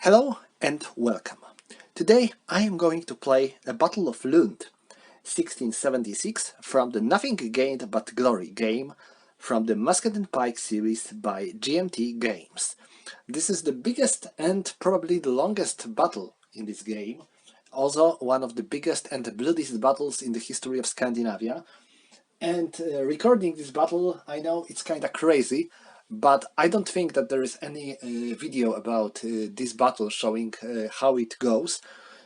Hello and welcome. Today I am going to play a Battle of Lund, 1676, from the Nothing Gained But Glory game from the Musket and Pike series by GMT Games. This is the biggest and probably the longest battle in this game, also one of the biggest and bloodiest battles in the history of Scandinavia. And recording this battle, I know it's kinda crazy, but I don't think that there is any video about this battle showing how it goes.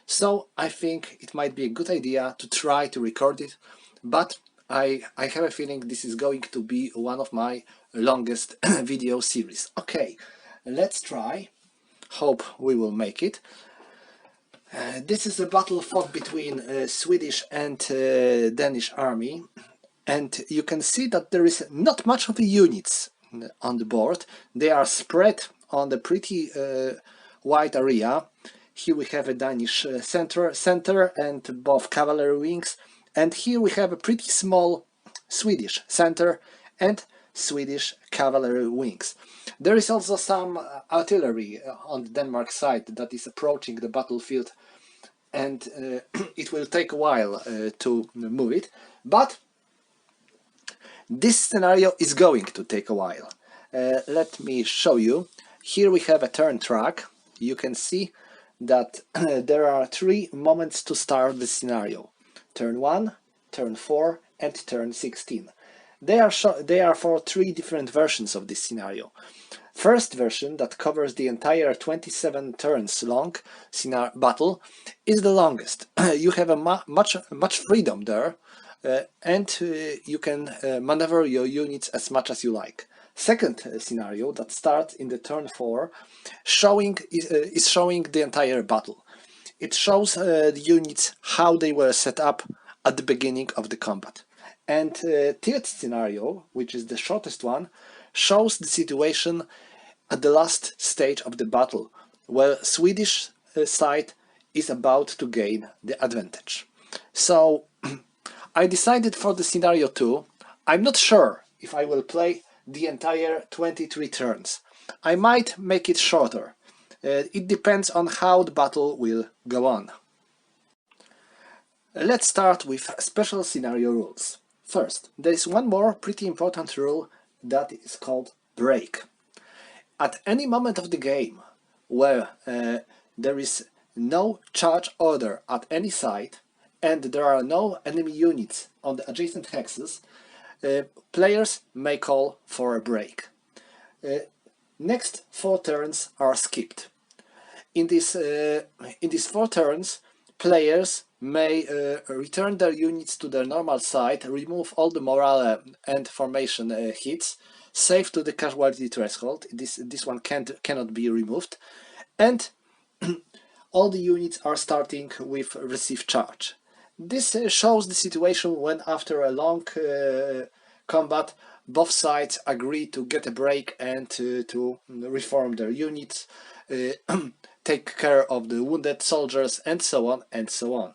So I think it might be a good idea to try to record it, but I have a feeling this is going to be one of my longest video series. Okay, let's try. Hope we will make it. This is a battle fought between Swedish and Danish army, and you can see that there is not much of the units on the board. They are spread on the pretty wide area. Here we have a Danish center and both cavalry wings, and here we have a pretty small Swedish center and Swedish cavalry wings. There is also some artillery on the Denmark side that is approaching the battlefield, and it will take a while to move it, but this scenario is going to take a while. Let me show you. Here we have a turn track. You can see that there are 3 moments to start the scenario. Turn 1, turn 4 and turn 16. They are for 3 different versions of this scenario. First version, that covers the entire 27 turns long battle, is the longest. You have a much freedom there. And you can maneuver your units as much as you like. Second scenario, that starts in the turn 4, is showing the entire battle. It shows the units how they were set up at the beginning of the combat. And third scenario, which is the shortest one, shows the situation at the last stage of the battle, where Swedish side is about to gain the advantage. So I decided for the scenario 2, I'm not sure if I will play the entire 23 turns. I might make it shorter. It depends on how the battle will go on. Let's start with special scenario rules. First, there is one more pretty important rule that is called break. At any moment of the game where there is no charge order at any side, and there are no enemy units on the adjacent hexes, players may call for a break. Next 4 turns are skipped. In these 4 turns, players may return their units to their normal side, remove all the morale and formation hits, save to the casualty threshold. This one cannot be removed, and all the units are starting with receive charge. This shows the situation when, after a long combat, both sides agree to get a break and to reform their units, take care of the wounded soldiers, and so on and so on.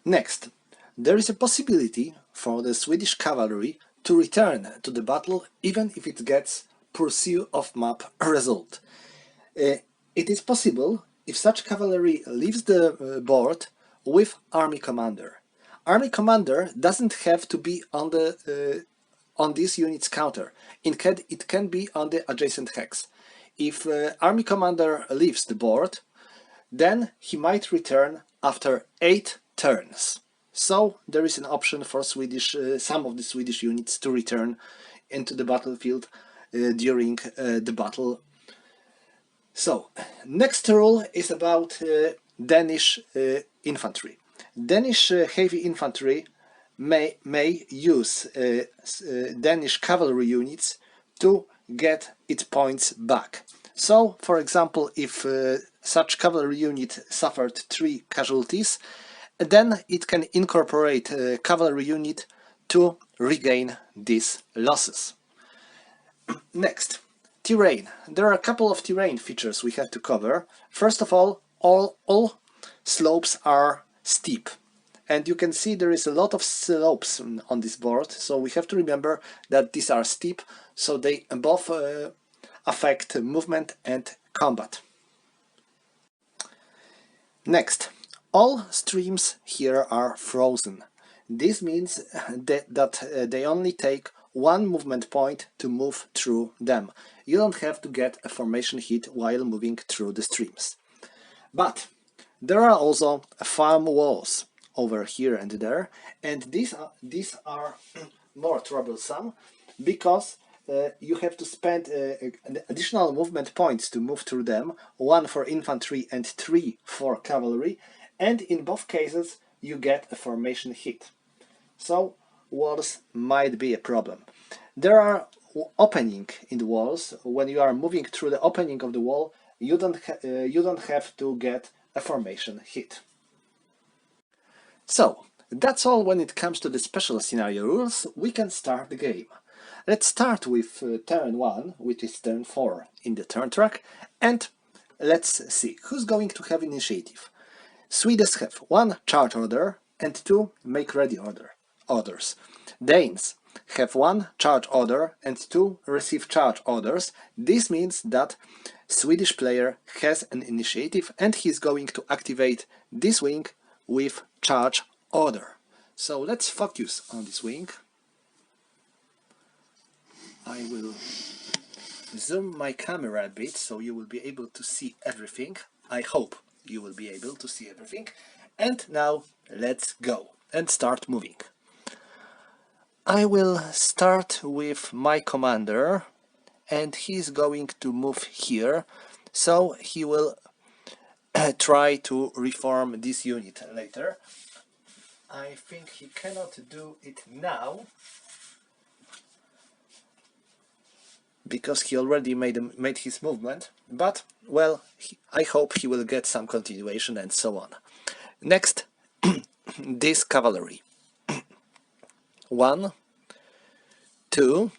Next, there is a possibility for the Swedish cavalry to return to the battle even if it gets pursue off map result. It is possible if such cavalry leaves the board with army commander. Army commander doesn't have to be on this unit's counter. It can be on the adjacent hex. If army commander leaves the board, then he might return after 8 turns. So there is an option for some of the Swedish units to return into the battlefield during the battle. So, next rule is about Danish infantry. Danish heavy infantry may use Danish cavalry units to get its points back. So, for example, if such cavalry unit suffered 3 casualties, then it can incorporate a cavalry unit to regain these losses. Next, terrain. There are a couple of terrain features we have to cover. First of all slopes are steep, and you can see there is a lot of slopes on this board, so we have to remember that these are steep, so they both affect movement and combat. Next, all streams here are frozen. This means that they only take one movement point to move through them. You don't have to get a formation hit while moving through the streams. But there are also farm walls over here and there, and these are more troublesome because you have to spend additional movement points to move through them, 1 for infantry and 3 for cavalry, and in both cases you get a formation hit. So walls might be a problem. There are opening in the walls. When you are moving through the opening of the wall, you don't have to get a formation hit. So that's all when it comes to the special scenario rules. We can start the game. Let's start with turn 1, which is turn 4 in the turn track, and let's see who's going to have initiative. Swedes have 1 charge order and 2 make ready orders. Danes have 1 charge order and 2 receive charge orders. This means that Swedish player has an initiative and he's going to activate this wing with charge order. So let's focus on this wing. I will zoom my camera a bit so you will be able to see everything. I hope you will be able to see everything. And now let's go and start moving. I will start with my commander and he's going to move here, so he will try to reform this unit later. I think he cannot do it now because he already made his movement, but well, I hope he will get some continuation and so on. Next, this cavalry. 1, 2,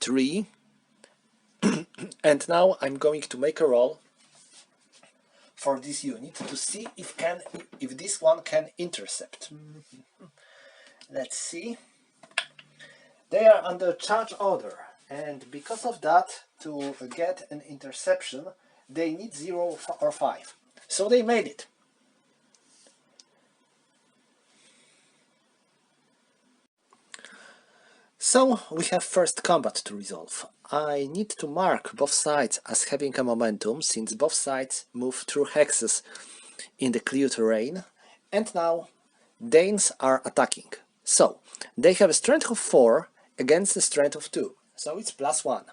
3, and now I'm going to make a roll for this unit to see if this one can intercept. Let's see. They are under charge order, and because of that, to get an interception, they need 0 or 5. So they made it. So we have first combat to resolve. I need to mark both sides as having a momentum, since both sides move through hexes in the clear terrain, and now Danes are attacking. So they have a strength of 4 against a strength of 2, so it's +1.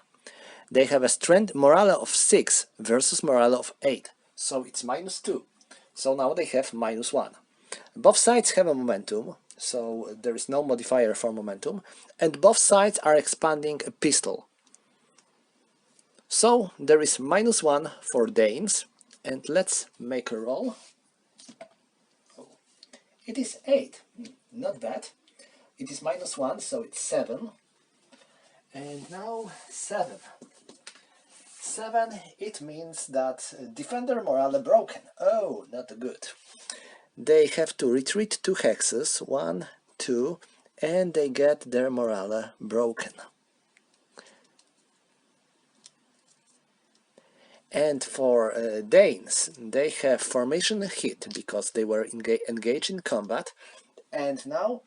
They have a strength morale of 6 versus morale of 8, so it's -2. So now they have -1. Both sides have a momentum, so there is no modifier for momentum, and both sides are expanding a pistol. So there is -1 for Danes, and let's make a roll. It is 8, not bad. It is -1, so it's 7. And now 7. 7, it means that defender morale broken. Oh, not good. They have to retreat 2 hexes, 1, 2, and they get their morale broken. And for Danes, they have formation hit because they were engaged in combat, and now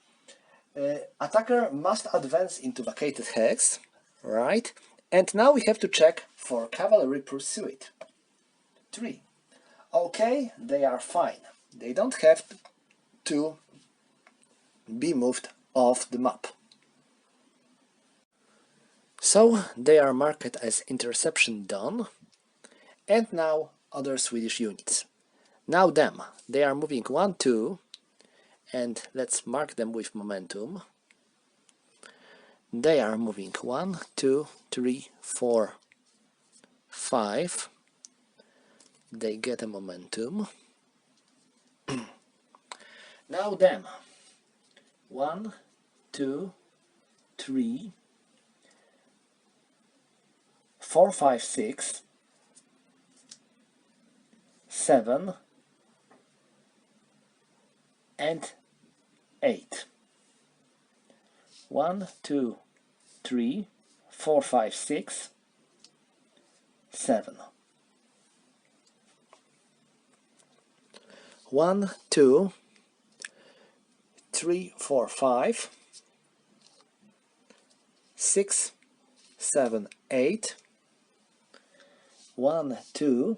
attacker must advance into vacated hex, right? And now we have to check for cavalry pursuit. 3. Okay, they are fine. They don't have to be moved off the map. So they are marked as interception done. And now other Swedish units. Now them. They are moving 1, 2, and let's mark them with momentum. They are moving 1, 2, 3, 4, 5. They get a momentum. Now them. 1, 2, 3, 4, 5, 6, 7, and 8. 1, 2, 3, 4, 5, 6, 7. 1, 2, 3, 4, 5, 6, 7, 8. 1, 2,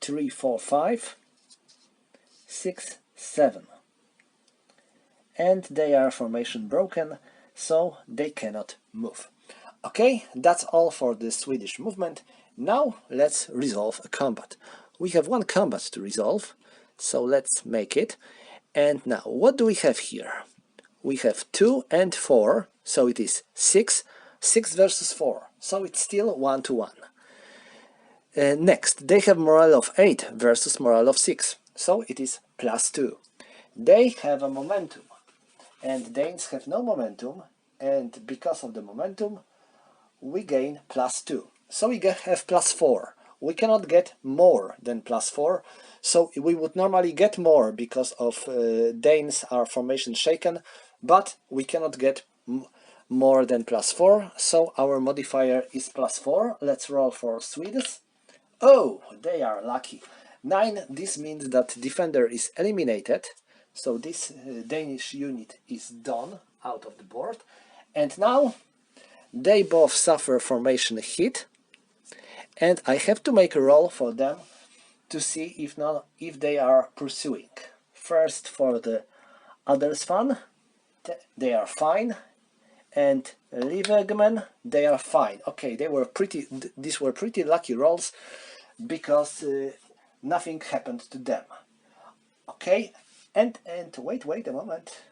3, 4, 5, 6, 7. And they are formation broken, so they cannot move. Okay, that's all for the Swedish movement. Now let's resolve a combat. We have one combat to resolve, so let's make it. And now, what do we have here? We have 2 and 4, so it is 6. 6 versus 4, so it's still 1 to 1. Next, they have morale of 8 versus morale of 6, so it is +2. They have a momentum, and Danes have no momentum, and because of the momentum, we gain +2. So we have +4. We cannot get more than +4, so we would normally get more because of Danes are formation shaken, but we cannot get more than +4, so our modifier is +4. Let's roll for Swedes. Oh, they are lucky. 9, this means that defender is eliminated, so this Danish unit is done out of the board. And now they both suffer formation hit, and I have to make a roll for them to see if they are pursuing. First for the others fun, they are fine, and Livegman, they are fine. Okay, these were pretty lucky rolls because nothing happened to them. Okay, and wait a moment.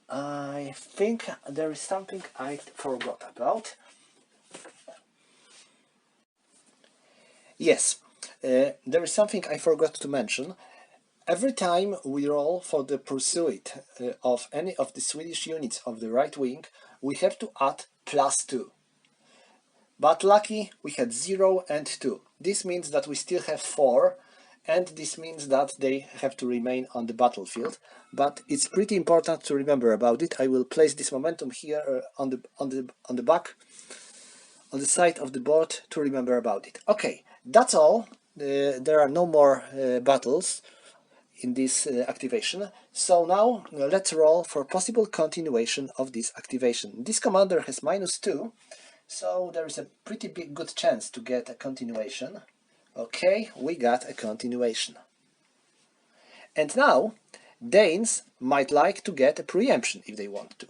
I think there is something I forgot about. Yes, there is something I forgot to mention. Every time we roll for the pursuit of any of the Swedish units of the right wing, we have to add +2. But lucky, we had 0 and 2. This means that we still have 4, and this means that they have to remain on the battlefield. But it's pretty important to remember about it. I will place this momentum here on the back, on the side of the board, to remember about it. Okay, that's all. There are no more battles in this activation. So now let's roll for possible continuation of this activation. This commander has -2, so there is a pretty good chance to get a continuation. Okay, we got a continuation. And now Danes might like to get a preemption if they want to.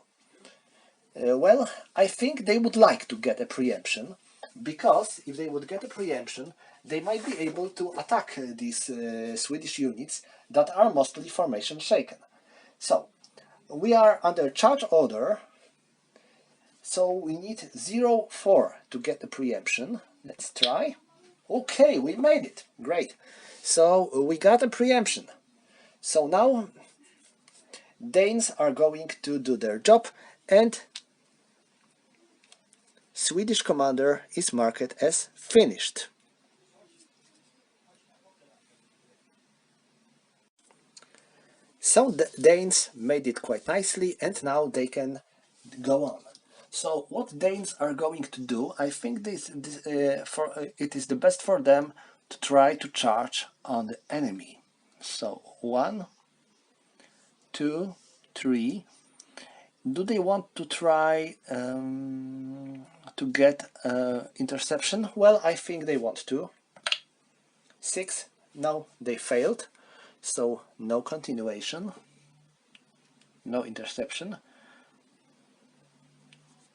Well, I think they would like to get a preemption, because if they would get a preemption, they might be able to attack these Swedish units that are mostly formation shaken. So, we are under charge order, so we need 0-4 to get the preemption. Let's try. Okay, we made it. Great. So, we got a preemption. So now, Danes are going to do their job, and Swedish commander is marked as finished. So the Danes made it quite nicely, and now they can go on. So what Danes are going to do, I think it is the best for them to try to charge on the enemy. So 1, 2, 3. Do they want to try to get interception? Well, I think they want to. 6. No, they failed. So no continuation, no interception.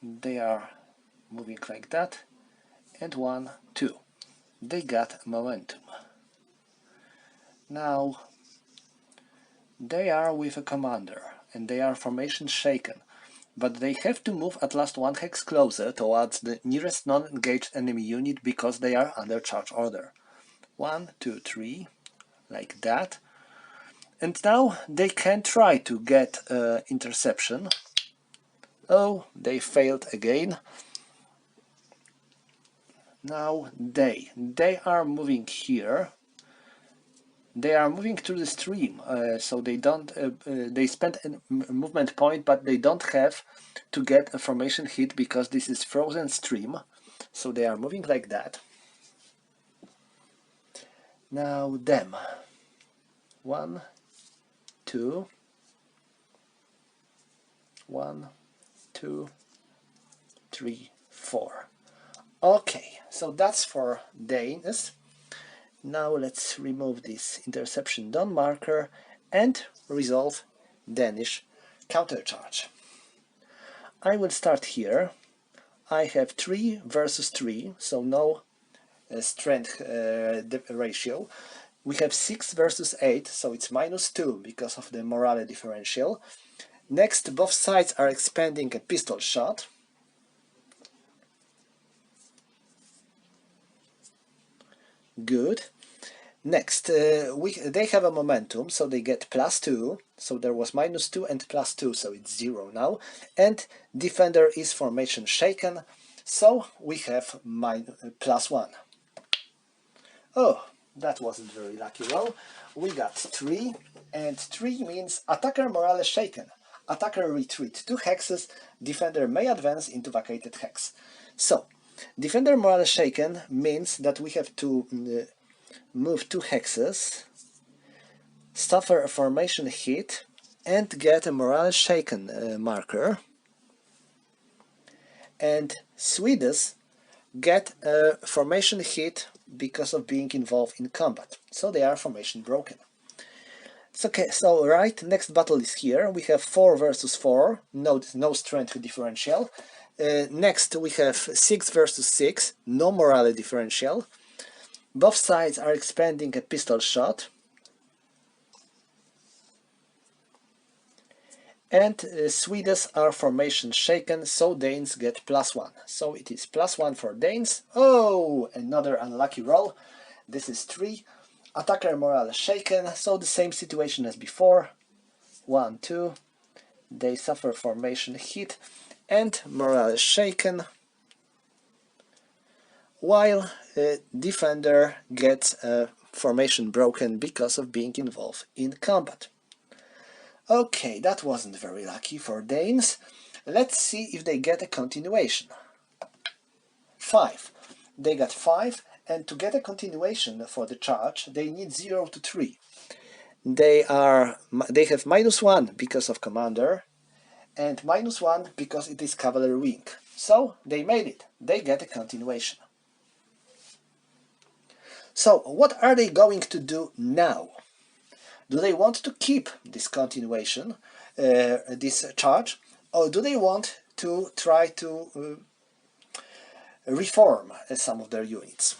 They are moving like that. And 1, 2. They got momentum. Now they are with a commander, and they are formation shaken, but they have to move at last 1 hex closer towards the nearest non-engaged enemy unit because they are under charge order. 1, 2, 3, like that. And now they can try to get interception. Oh, they failed again. Now they are moving here. They are moving through the stream, so they don't. They spent a movement point, but they don't have to get a formation hit because this is frozen stream. So they are moving like that. Now them. 1, 2, 1, 2, 3, 4. Okay, so that's for Danes. Now let's remove this interception done marker and resolve Danish countercharge. I will start here. I have 3 versus 3, so no strength ratio. We have 6 versus 8, so it's -2 because of the morale differential. Next, both sides are expanding a pistol shot. Good. Next, they have a momentum, so they get +2. So there was -2 and +2, so it's 0 now. And defender is formation shaken, so we have +1. Oh, that wasn't very lucky roll. We got 3, and 3 means attacker morale shaken. Attacker retreat 2 hexes, defender may advance into vacated hex. So, defender morale shaken means that we have to move 2 hexes, suffer a formation hit, and get a morale shaken marker. And Swedes get a formation hit because of being involved in combat, so they are formation broken. It's okay, so right, next battle is here. We have 4 versus 4, no strength differential. Next we have 6 versus 6, no morale differential. Both sides are expanding a pistol shot. And Swedes are formation shaken, so Danes get +1. So it is +1 for Danes. Oh, another unlucky roll. This is 3. Attacker morale shaken, so the same situation as before. 1, 2. They suffer formation hit and morale shaken, while defender gets formation broken because of being involved in combat. Okay, that wasn't very lucky for Danes. Let's see if they get a continuation. 5. They got 5, and to get a continuation for the charge, they need 0 to 3. They have -1 because of commander, and -1 because it is cavalry wing. So they made it. They get a continuation. So what are they going to do now? Do they want to keep this continuation, this charge, or do they want to try to reform some of their units?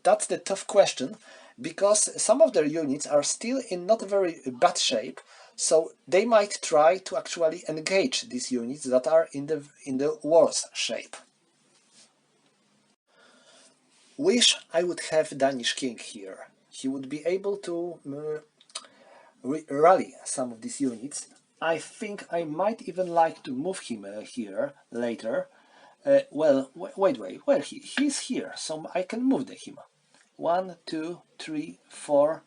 That's the tough question, because some of their units are still in not very bad shape, so they might try to actually engage these units that are in the worse shape. Wish I would have Danish king here. He would be able to rally some of these units. I think I might even like to move him here later. Well, wait, where he's here, so I can move him. 1, 2, 3, 4,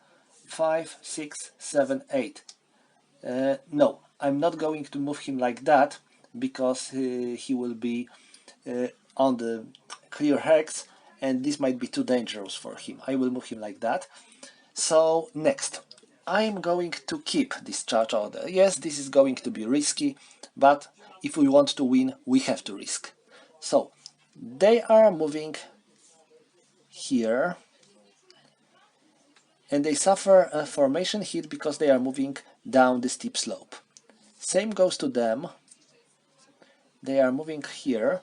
5, 6, 7, 8. No, I'm not going to move him like that, because he will be on the clear hex, and this might be too dangerous for him. I will move him like that. So next, I'm going to keep this charge order. Yes, this is going to be risky, but if we want to win, we have to risk. So they are moving here, and they suffer a formation hit because they are moving down the steep slope. Same goes to them. They are moving here.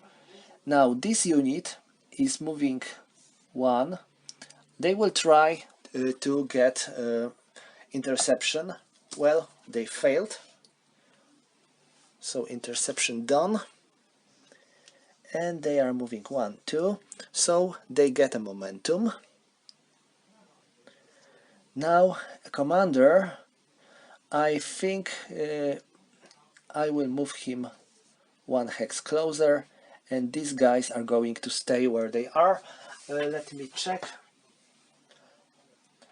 Now this unit is moving 1. They will try to get interception. Well, they failed. So interception done. And they are moving 1, 2. So they get a momentum. Now, commander, I think I will move him 1 hex closer, and these guys are going to stay where they are. Let me check.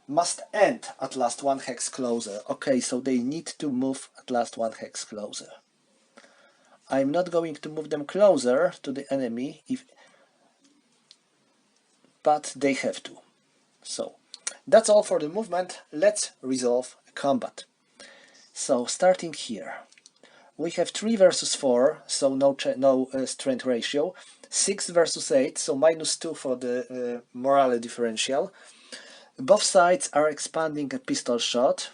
Must end at last 1 hex closer. Okay, so they need to move at last 1 hex closer. I'm not going to move them closer to the enemy. but they have to. So that's all for the movement. Let's resolve combat. So starting here, we have 3 versus 4, so no strength ratio. 6 versus 8, so -2 for the morale differential. Both sides are expanding a pistol shot.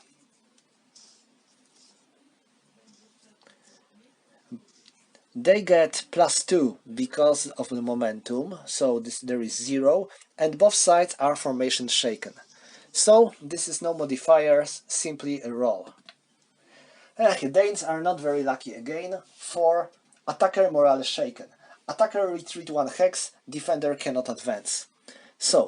They get +2 because of the momentum, so there is 0, and both sides are formation shaken. So this is no modifiers, simply a roll. Danes are not very lucky again. 4. Attacker morale shaken. Attacker retreat 1 hex, defender cannot advance. So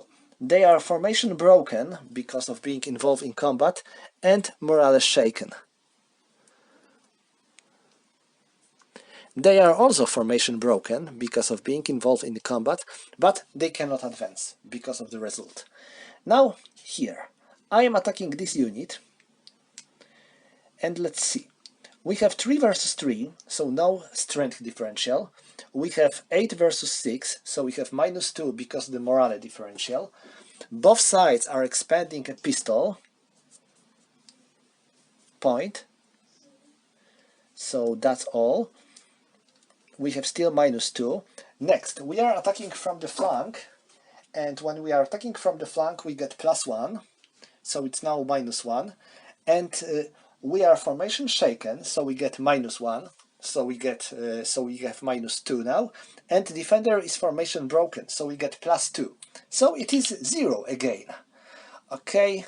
they are formation broken because of being involved in combat, and morale shaken. They are also formation broken because of being involved in the combat, but they cannot advance because of the result. Now, here, I am attacking this unit, and let's see. We have 3 versus 3, so no strength differential. We have 8 versus 6, so we have -2 because of the morale differential. Both sides are expanding a pistol point, so that's all. We have still -2. Next, we are attacking from the flank, and when we are attacking from the flank we get +1, so it's now -1, and we are formation shaken, so we get -1, so we have -2 now, and defender is formation broken, so we get +2, so it is 0 again. Okay,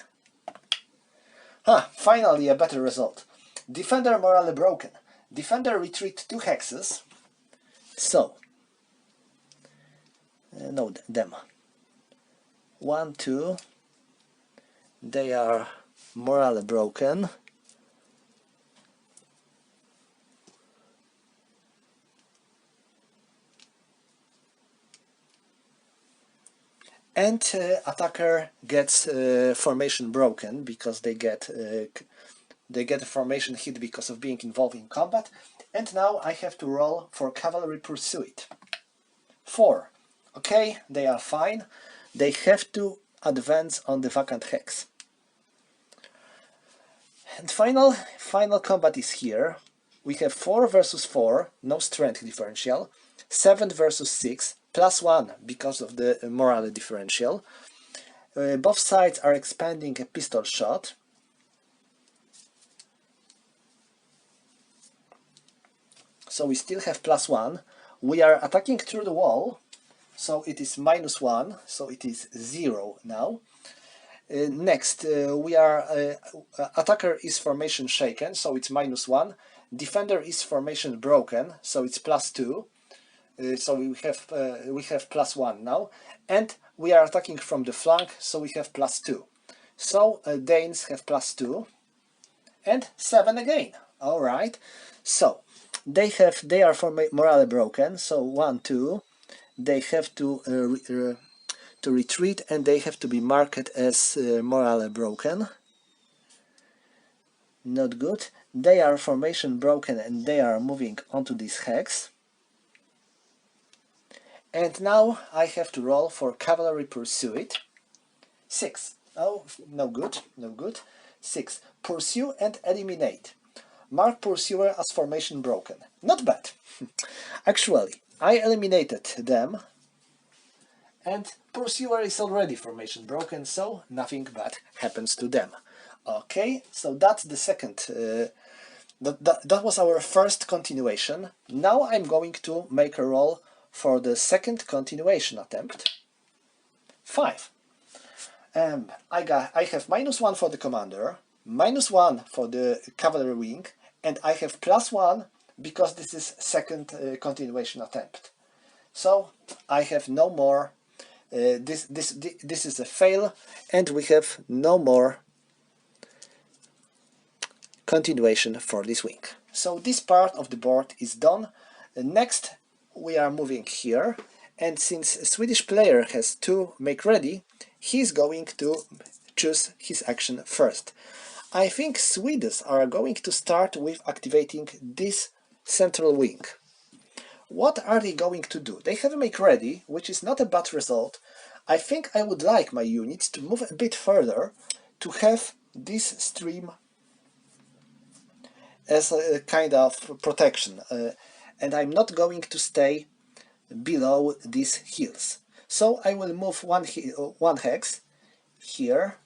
finally a better result. Defender morale broken. Defender retreat 2 hexes. So, no, them. 1, 2, they are morale broken. And attacker gets formation broken because they get a formation hit because of being involved in combat. And now I have to roll for cavalry pursuit. 4. Okay, they are fine. They have to advance on the vacant hex. And final combat is here. We have 4 versus 4, no strength differential. 7 versus 6, +1 because of the morale differential. Both sides are expanding a pistol shot. So we still have +1. We are attacking through the wall, so it is -1, so it is 0 now. Next, we are attacker is formation shaken, so it's -1. Defender is formation broken, so it's +2. So we have +1 now, and we are attacking from the flank, so we have +2. So Danes have +2 and 7 again. All right. So they are morale broken. So 1, 2. They have to retreat, and they have to be marked as morale broken. Not good. They are formation broken, and they are moving onto this hex. And now I have to roll for cavalry pursuit. 6. Oh, no good, no good. 6. Pursue and eliminate. Mark pursuer as formation broken. Not bad. Actually, I eliminated them, and pursuer is already formation broken, so nothing bad happens to them. Okay, so that's the second. That was our first continuation. Now I'm going to make a roll for the second continuation attempt. 5. I have -1 for the commander, -1 for the cavalry wing, and I have +1 because this is second continuation attempt. So I have no more. This is a fail, and we have no more continuation for this wing. So this part of the board is done. Next, we are moving here, and since a Swedish player has 2 make ready, he's going to choose his action first. I think Swedes are going to start with activating this central wing. What are they going to do? They have a make ready, which is not a bad result. I think I would like my units to move a bit further to have this stream as a kind of protection, and I'm not going to stay below these hills. So I will move one hex here,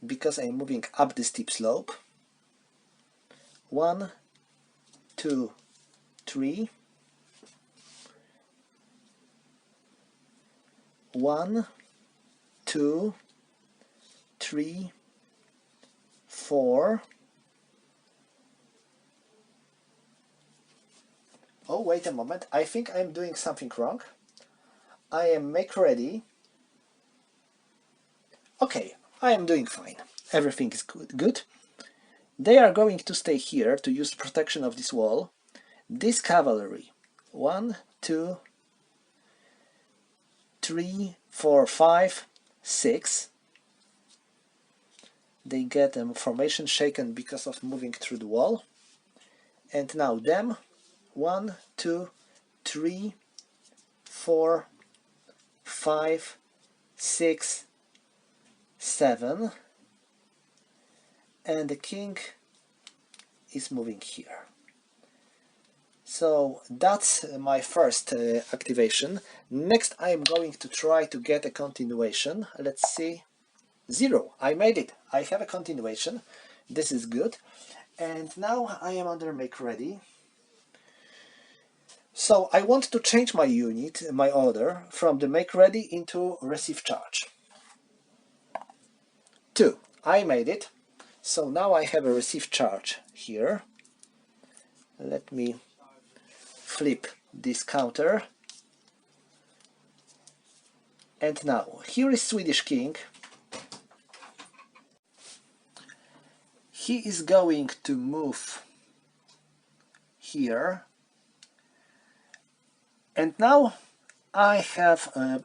because I'm moving up the steep slope. 1, 2, 3. 1, 2, 3, 4. Oh, wait a moment. I think I'm doing something wrong. I am make ready. Okay, I am doing fine. Everything is good. They are going to stay here to use protection of this wall. This cavalry. 1, 2, 3, 4, 5, 6. They get a formation shaken because of moving through the wall. And now them. 1, 2, 3, 4, 5, 6, 7. And the king is moving here. So that's my first activation. Next I'm going to try to get a continuation. Let's see. 0. I made it. I have a continuation. This is good. And now I am under make ready. So I want to change my unit, my order, from the make ready into receive charge. 2. I made it. So now I have a receive charge here. Let me flip this counter. And now, here is Swedish king. He is going to move here. And now I have a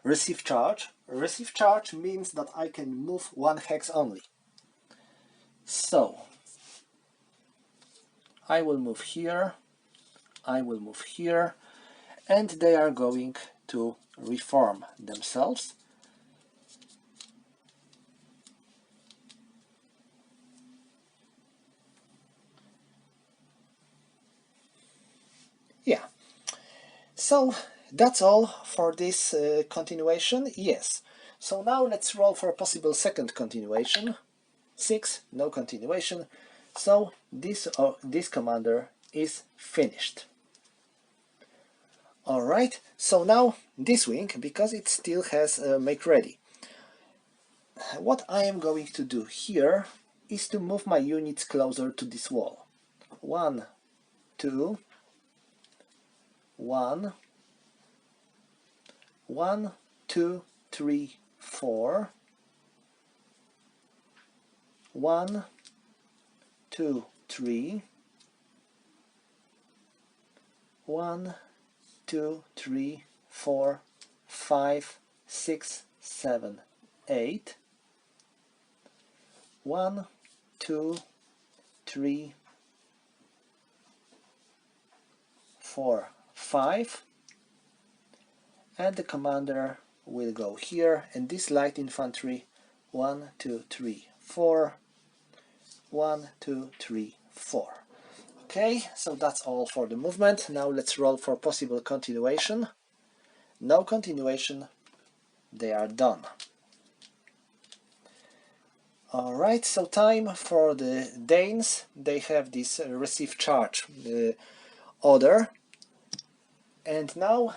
receive charge. Receive charge means that I can move one hex only. So, I will move here, I will move here, and they are going to reform themselves. Yeah, so that's all for this continuation. Yes, so now let's roll for a possible second continuation. 6, no continuation. So this commander is finished. Alright, so now this wing, because it still has make ready. What I am going to do here is to move my units closer to this wall. 1, 2, 1, 1, 2, 3, 4, 1, 2, 3, 1, 2, 3, 4, 5, 6, 7, 8, 1, 2, 3, 4, 5, and the commander will go here, and this light infantry 1, 2, 3, 4, 1, 2, 3, 4. Okay, so that's all for the movement. Now let's roll for possible continuation. No continuation, they are done. Alright, so time for the Danes. They have this receive charge order. And now,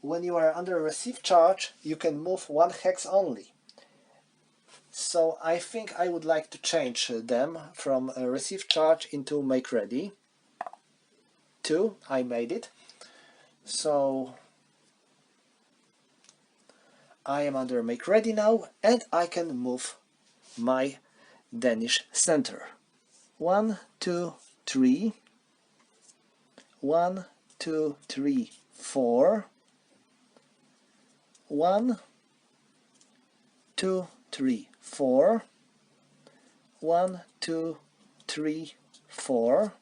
when you are under receive charge, you can move one hex only. So I think I would like to change them from receive charge into make ready. 2, I made it. So I am under make ready now, and I can move my Danish center. 1, 2, 3. 1, 2, 3, 4. 1, 2, 3, 4. 1, 2, 3, 4.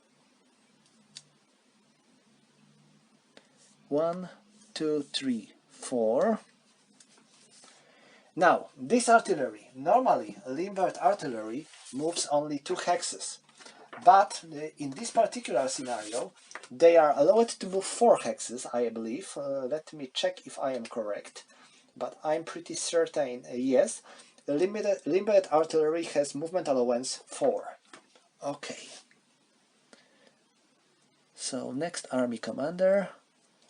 1, 2, 3, 4. Now, this artillery, normally Lindbergh artillery moves only 2 hexes, but in this particular scenario they are allowed to move 4 hexes, I believe. Let me check if I am correct, but I'm pretty certain yes. Limited artillery has movement allowance 4. Okay. So next army commander,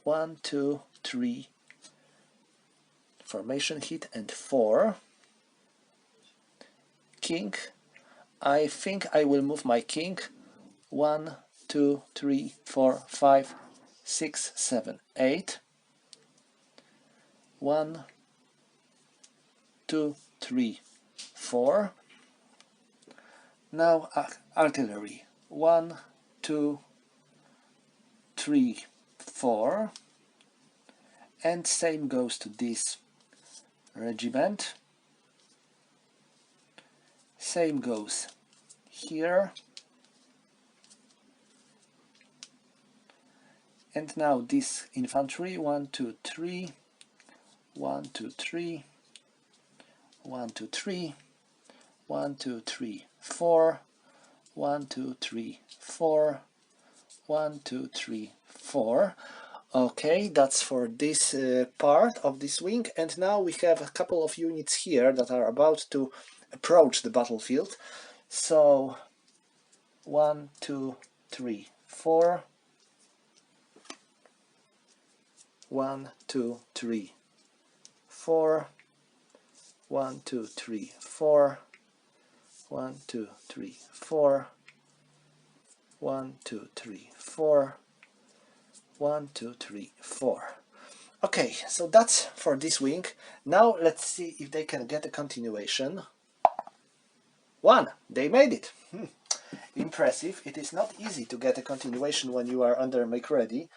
1, 2, 3, formation hit and 4. King, I think I will move my king. 1, 2, 3, 4, 5, 6, 7, 8. 1, 2, 3, 4. Now artillery. 1, 2, 3, 4. And same goes to this regiment. Same goes here. And now this infantry. 1, 2, 3. 1, 2, 3. 1, 2, 3. 1, 2, 3, 4. 1, 2, 3, 4. 1, 2, 3, 4. Okay, that's for this part of this wing, and now we have a couple of units here that are about to approach the battlefield. So 1, 2, 3, 4. 1, 2, 3, 4. 1, 2, 3, 4. 1, 2, 3, 4. 1, 2, 3, 4. 1, 2, 3, 4. Okay, so that's for this wing. Now let's see if they can get a continuation. 1! They made it! Impressive. It is not easy to get a continuation when you are under make ready.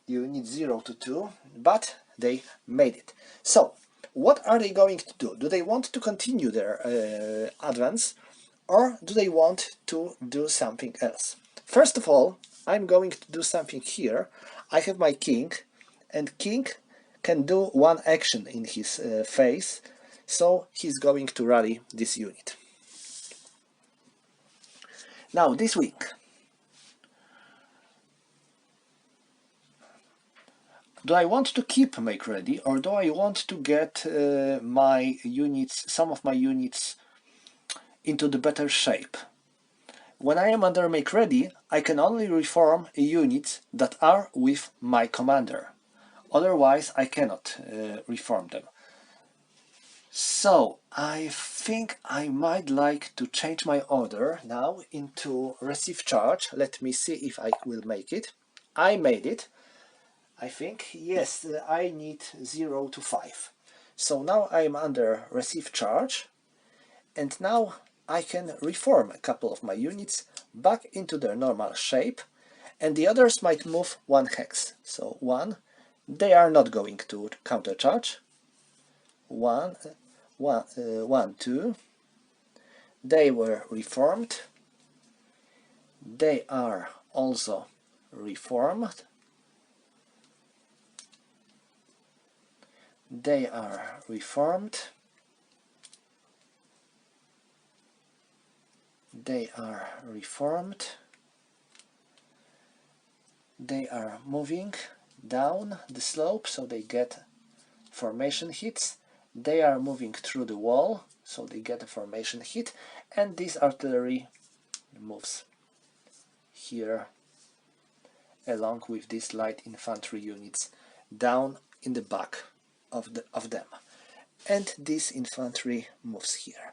You need 0 to 2, but they made it. So, what are they going to do? Do they want to continue their advance, or do they want to do something else? First of all, I'm going to do something here. I have my king, and king can do one action in his phase, so he's going to rally this unit. Now this wing. Do I want to keep make ready, or do I want to get my units, some of my units, into the better shape? When I am under make ready, I can only reform units that are with my commander. Otherwise, I cannot reform them. So, I think I might like to change my order now into receive charge. Let me see if I will make it. I made it. I think, yes, I need 0 to 5. So now I am under receive charge, and now I can reform a couple of my units back into their normal shape, and the others might move 1 hex. So 1, they are not going to countercharge. 1, 2, they were reformed. They are also reformed. They are reformed. They are reformed. They are moving down the slope, so they get formation hits. They are moving through the wall, so they get a formation hit. And this artillery moves here along with these light infantry units down in the back of them. And this infantry moves here.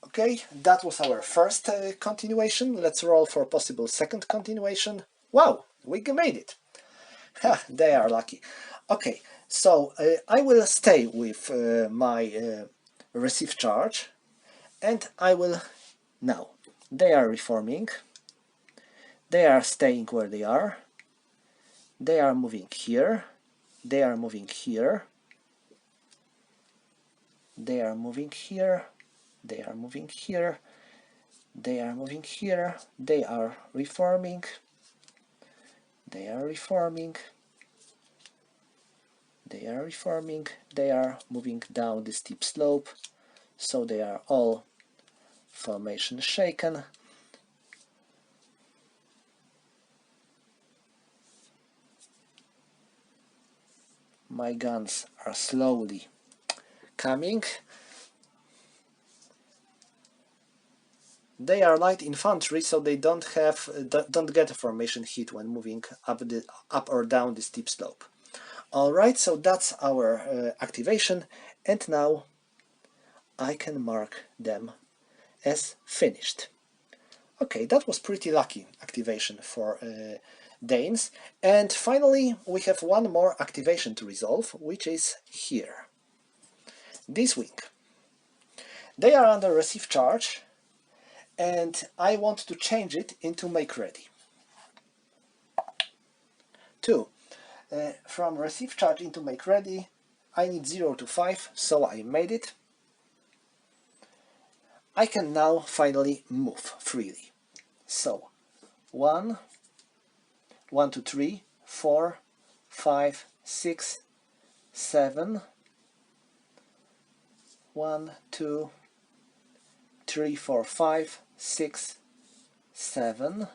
Okay, that was our first continuation. Let's roll for possible second continuation. Wow, we made it! Ha, they are lucky. Okay, so I will stay with my receive charge, and I will... Now, they are reforming. They are staying where they are. They are moving here. They are moving here. They are moving here. They are moving here. They are moving here. They are reforming. They are reforming. They are reforming, they are moving down the steep slope, so they are all formation shaken. My guns are slowly coming. They are light infantry, so they don't get a formation hit when moving up or down the steep slope. Alright, so that's our activation, and now I can mark them as finished. Okay, that was pretty lucky activation for Danes. And finally, we have one more activation to resolve, which is here. This wing. They are under receive charge, and I want to change it into make ready. 2. From receive charge into make ready, I need 0 to 5, so I made it. I can now finally move freely. So 1, 1, 2, 3, 4, 5, 6, 7, 1, 2, 3, 4, 5, 6, 7,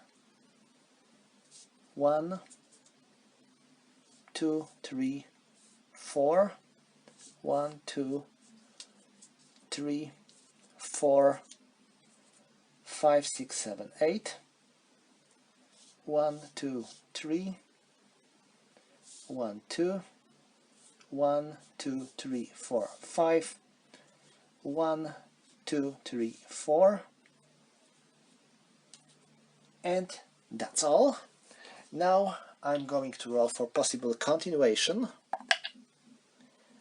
1, 2, 3, 4, 1, 2, 3, 4, 5, 6, 7, 8, 1, 2, 3, 1, 2, 1, 2, 3, 4, 5, 1, 2, 3, 4, and that's all. Now I'm going to roll for possible continuation.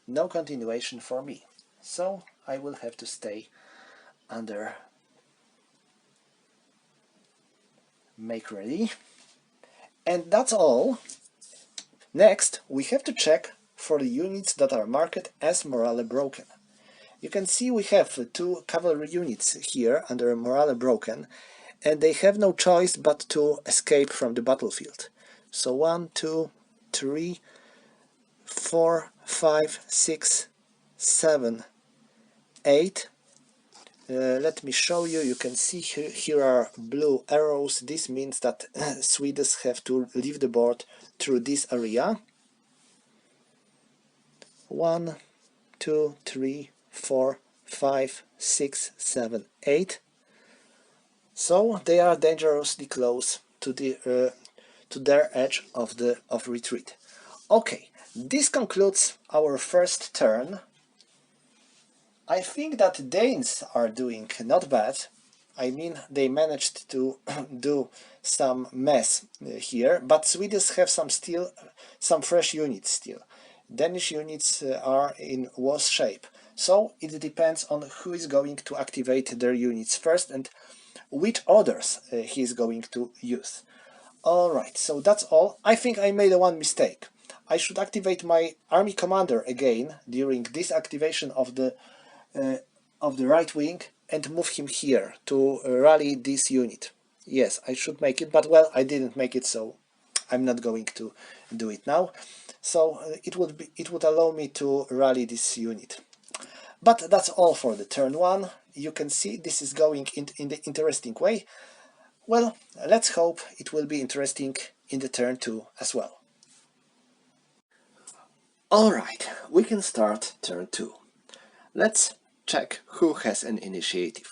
No continuation for me, so I will have to stay under make ready. And that's all. Next, we have to check for the units that are marked as morale broken. You can see we have 2 cavalry units here under morale broken, and they have no choice but to escape from the battlefield. So 1, 2, 3, 4, 5, 6, 7, 8. Let me show you. You can see here are blue arrows. This means that Swedes have to leave the board through this area. 1, 2, 3, 4, 5, 6, 7, 8. So they are dangerously close to their edge of retreat. Okay, this concludes our first turn. I think that Danes are doing not bad. I mean, they managed to do some mess here, but Swedes have some fresh units still. Danish units are in worse shape, so it depends on who is going to activate their units first and which orders he is going to use. Alright, so that's all. I think I made one mistake. I should activate my army commander again during this activation of the right wing and move him here to rally this unit. Yes, I should make it, but well, I didn't make it, so I'm not going to do it now. So it would allow me to rally this unit. But that's all for the turn 1. You can see this is going in the interesting way. Well, let's hope it will be interesting in the turn 2 as well. Alright, we can start turn 2. Let's check who has an initiative.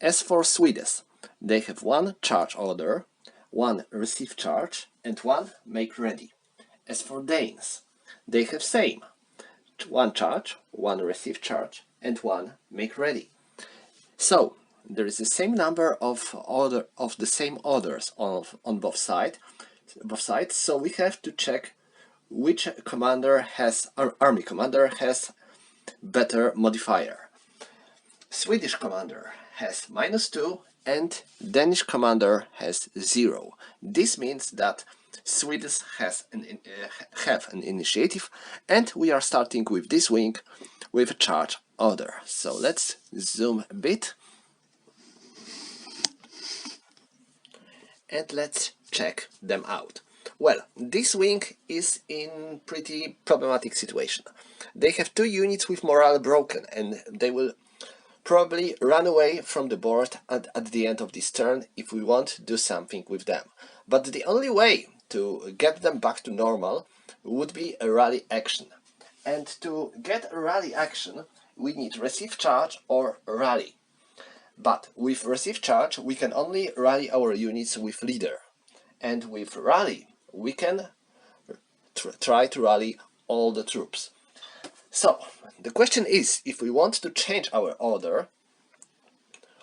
As for Swedes, they have 1 charge order, 1 receive charge, and 1 make ready. As for Danes, they have same 1 charge, 1 receive charge, and 1 make ready. So there is the same number of the same orders on both sides. So we have to check which commander has army commander has better modifier. Swedish commander has -2 and Danish commander has 0. This means that Swedes have an initiative, and we are starting with this wing with a charge order. So let's zoom a bit and let's check them out. Well, this wing is in pretty problematic situation. They have two units with morale broken, and they will probably run away from the board at the end of this turn if we want to do something with them. But the only way to get them back to normal would be a rally action. And to get a rally action, we need receive charge or rally. But with receive charge, we can only rally our units with leader. And with rally, we can try to rally all the troops. So, the question is, if we want to change our order,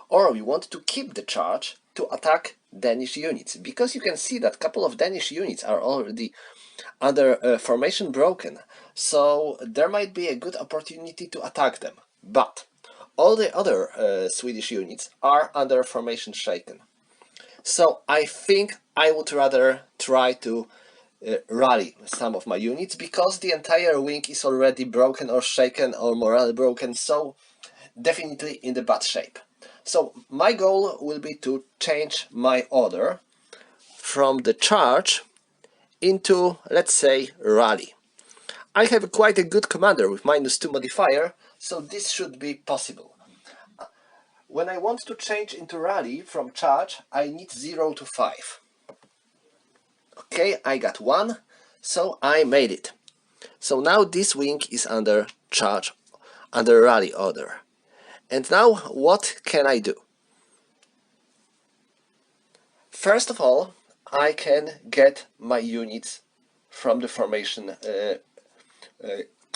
or we want to keep the charge to attack Danish units, because you can see that a couple of Danish units are already under formation broken, so there might be a good opportunity to attack them. But all the other Swedish units are under formation shaken. So I think I would rather try to rally some of my units, because the entire wing is already broken or shaken or morale broken, so definitely in the bad shape. So my goal will be to change my order from the charge into, let's say, rally. I have quite a good commander with -2 modifier, so this should be possible. When I want to change into rally from charge, I need 0 to 5. Okay, I got 1, so I made it. So now this wing is under charge, under rally order. And now what can I do? First of all, I can get my units from the formation,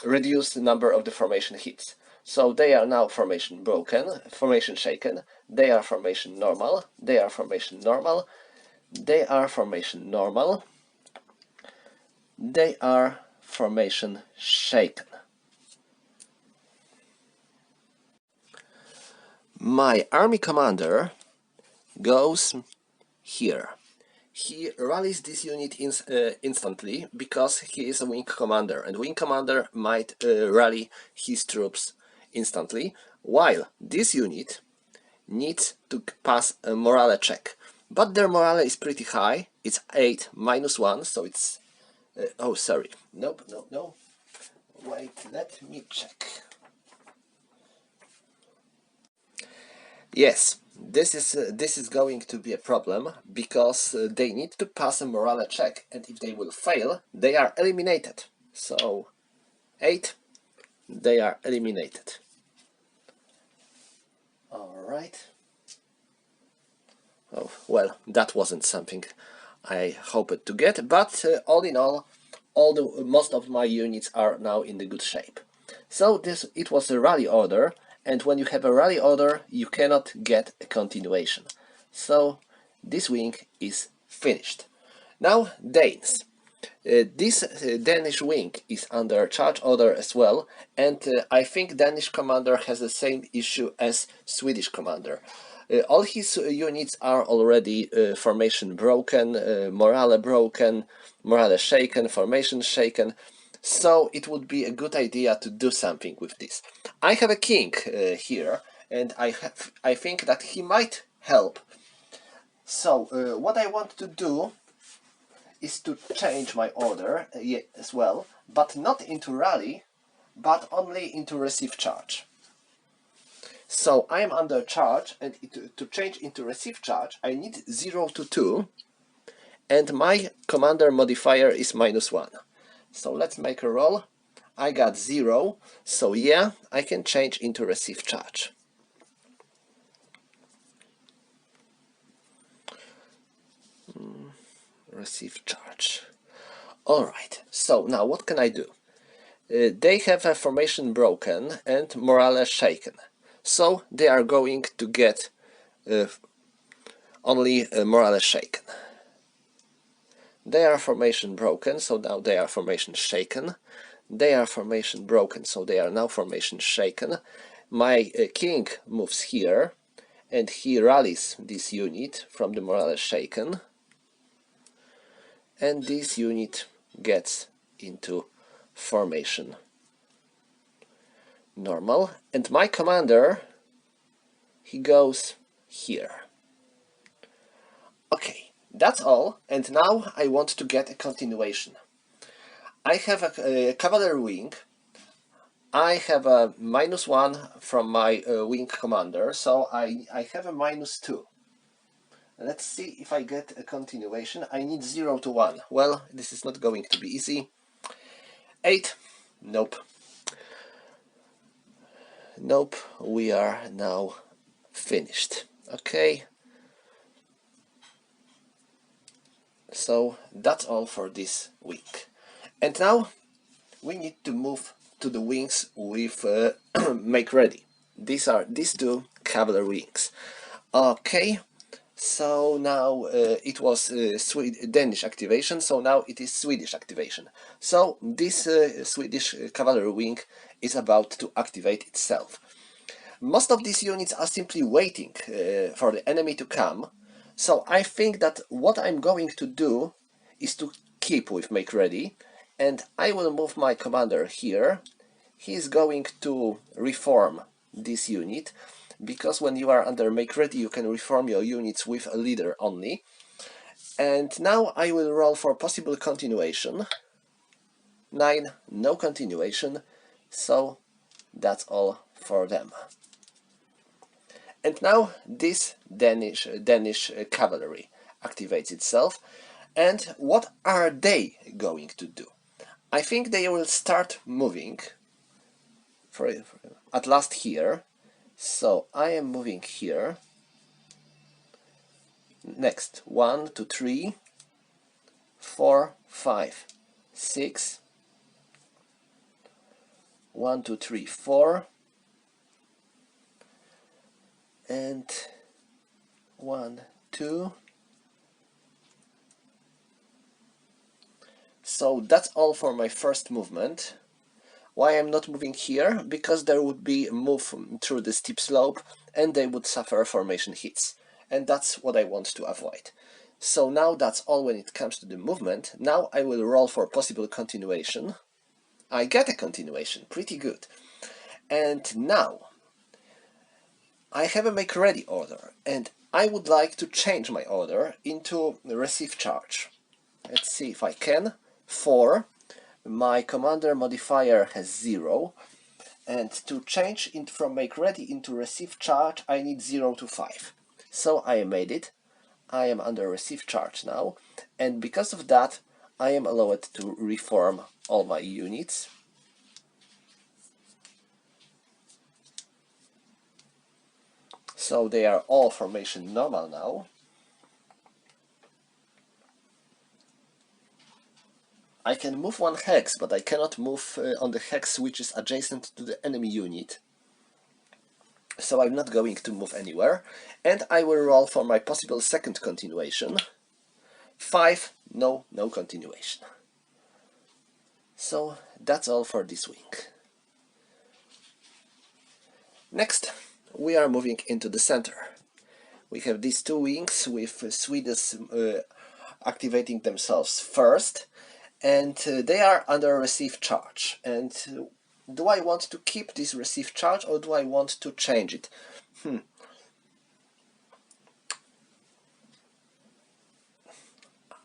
reduce the number of the formation hits. So they are now formation broken, formation shaken, they are formation normal, they are formation normal, they are formation normal, they are formation shaken. My army commander goes here. He rallies this unit instantly because he is a wing commander, and wing commander might rally his troops instantly, while this unit needs to pass a morale check. But their morale is pretty high, it's 8 -1, so it's... oh, sorry, nope, no, wait, let me check. Yes, this is going to be a problem, because they need to pass a morale check, and if they will fail, they are eliminated. So 8, they are eliminated. Alright. Oh, well, that wasn't something I hoped to get, but all in all, most of my units are now in the good shape. So it was a rally order, and when you have a rally order, you cannot get a continuation. So this wing is finished. Now Danes. This Danish wing is under charge order as well, and I think Danish commander has the same issue as Swedish commander. All his units are already formation broken, morale broken, morale shaken, formation shaken, so it would be a good idea to do something with this. I have a king here, and I think that he might help. So what I want to do is to change my order as well, but not into rally, but only into receive charge. So I am under charge, and to change into receive charge, I need 0 to 2, and my commander modifier is -1. So let's make a roll. I got 0, so yeah, I can change into receive charge. Receive charge. Alright, so now what can I do? They have a formation broken and morale shaken. So they are going to get only morale shaken. They are formation broken, so now they are formation shaken. They are formation broken, so they are now formation shaken. My king moves here, and he rallies this unit from the morale shaken. And this unit gets into formation normal, and my commander, he goes here. Okay, That's all, and now I want to get a continuation. I have a cavalry wing. I have a -1 from my wing commander, so I have a -2. Let's see if I get a continuation. I need 0 to 1. Well, this is not going to be easy. 8. Nope. Nope, we are now finished. Okay. So that's all for this week. And now we need to move to the wings with make ready. These two cavalry wings. Okay. So now it was Danish activation, so now it is Swedish activation. So this Swedish cavalry wing is about to activate itself. Most of these units are simply waiting for the enemy to come, so I think that what I'm going to do is to keep with make ready, and I will move my commander here. He's going to reform this unit, because when you are under make ready you can reform your units with a leader only. And now I will roll for possible continuation. 9, no continuation, so that's all for them. And now this Danish cavalry activates itself. And what are they going to do? I think they will start moving at last here. So I am moving here. Next, 1, 2, 3, 4, 5, 6. 1, 2, 3, 4. And 1, 2. So that's all for my first movement. Why I'm not moving here? Because there would be a move through the steep slope and they would suffer formation hits. And that's what I want to avoid. So now that's all when it comes to the movement. Now I will roll for possible continuation. I get a continuation, pretty good. And now I have a make ready order, and I would like to change my order into receive charge. Let's see if I can. 4. My commander modifier has 0, and to change it from make ready into receive charge I need 0 to 5. So I made it. I am under receive charge now, and because of that I am allowed to reform all my units. So they are all formation normal now. I can move one hex, but I cannot move on the hex which is adjacent to the enemy unit. So I'm not going to move anywhere. And I will roll for my possible second continuation. 5, no continuation. So that's all for this week. Next, we are moving into the center. We have these two wings with Swedes activating themselves first, and they are under receive charge. And do I want to keep this receive charge or do I want to change it?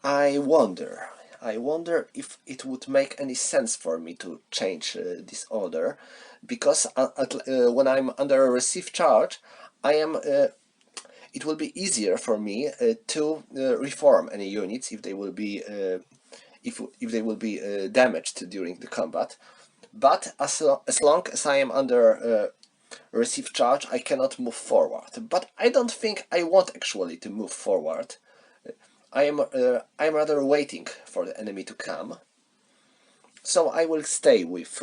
I wonder if it would make any sense for me to change this order, because when I'm under a receive charge, I am. It will be easier for me to reform any units if they will be if they will be damaged during the combat. But as long as I am under receive charge, I cannot move forward. But I don't think I want actually to move forward. I'm rather waiting for the enemy to come. So I will stay with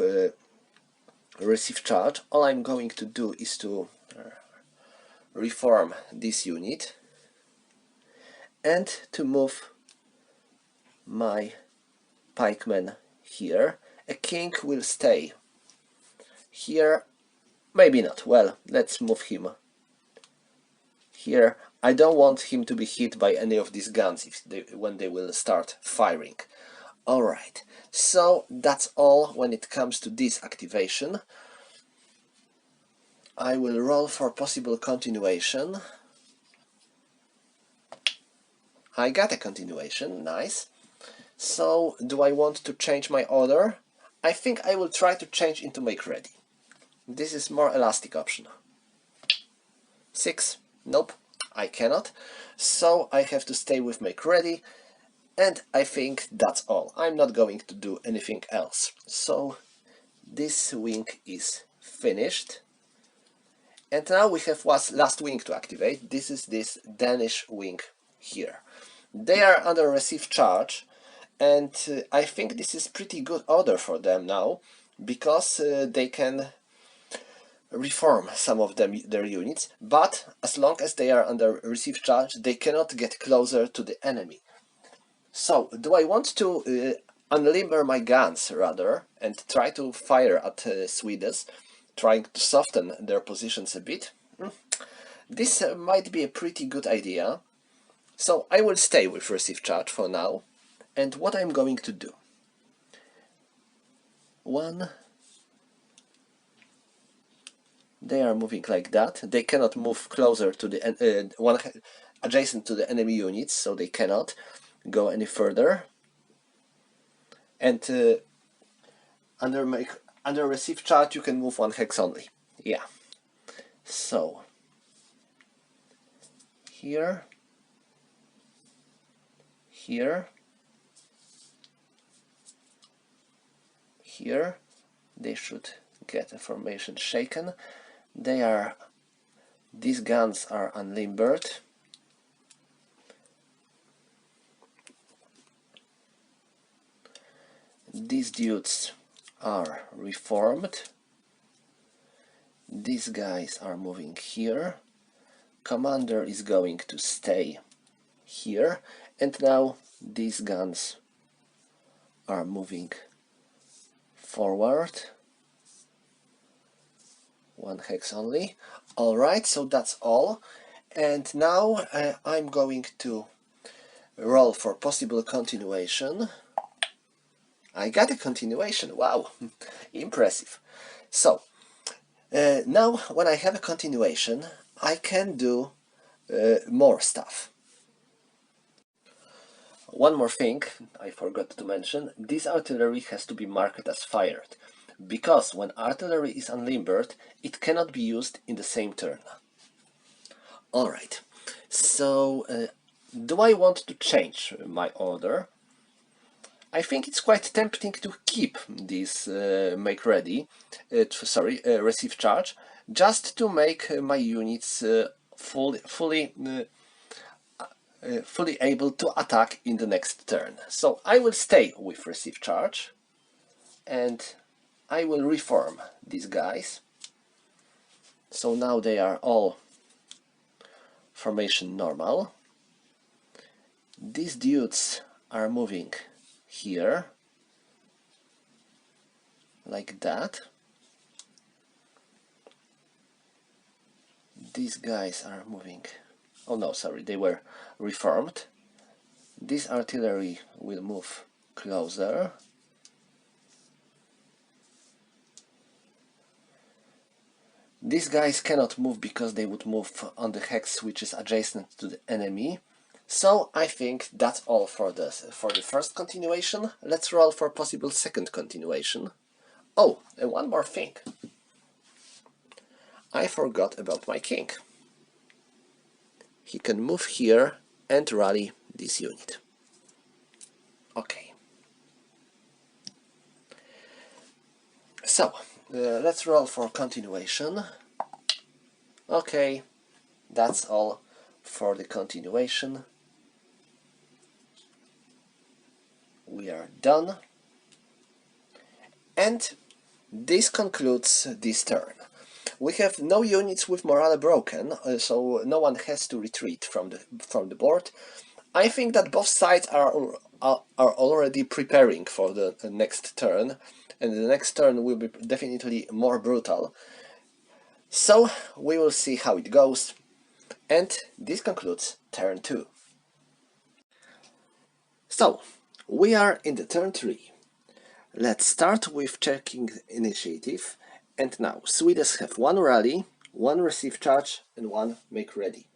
receive charge. All I'm going to do is to reform this unit and to move my pikemen here. A king will stay here. Maybe not. Well, let's move him here. I don't want him to be hit by any of these guns when they will start firing. Alright, so that's all when it comes to this activation. I will roll for possible continuation. I got a continuation, nice. So, do I want to change my order? I think I will try to change into make ready. This is more elastic option. 6, nope, I cannot. So I have to stay with make ready, and I think that's all. I'm not going to do anything else. So this wing is finished. And now we have last wing to activate. This is this Danish wing here. They are under receive charge, and I think this is pretty good order for them now, because they can reform some of their units, but as long as they are under receive charge, they cannot get closer to the enemy. So, do I want to unlimber my guns rather and try to fire at Swedes, trying to soften their positions a bit? This might be a pretty good idea. So I will stay with receive charge for now, and what I'm going to do. They are moving like that. They cannot move closer to the adjacent to the enemy units, so they cannot go any further. And under receive charge, you can move 1 hex only. Yeah. So here, here, here, they should get a formation shaken. These guns are unlimbered. These dudes are reformed. These guys are moving here. Commander is going to stay here. And now these guns are moving forward. 1 hex only. Alright, so that's all. And now I'm going to roll for possible continuation. I got a continuation, wow, impressive. So, now when I have a continuation, I can do more stuff. One more thing I forgot to mention, this artillery has to be marked as fired, because when artillery is unlimbered, it cannot be used in the same turn. Alright, so do I want to change my order? I think it's quite tempting to keep this make ready, receive charge, just to make my units fully able to attack in the next turn. So I will stay with receive charge, and I will reform these guys. So now they are all formation normal. These dudes are moving here, like that. These guys are moving, oh no, sorry, they were reformed. This artillery will move closer. These guys cannot move because they would move on the hex which is adjacent to the enemy. So I think that's all for the first continuation. Let's roll for possible second continuation. Oh, and one more thing. I forgot about my king. He can move here and rally this unit. Okay. So, let's roll for continuation. Okay, that's all for the continuation. We are done. And this concludes this turn. We have no units with morale broken, so no one has to retreat from the board. I think that both sides are already preparing for the next turn, and the next turn will be definitely more brutal. So we will see how it goes, and this concludes turn 2. So we are in the turn 3. Let's start with checking initiative, and now Swedes have 1 rally, 1 receive charge, and 1 make ready.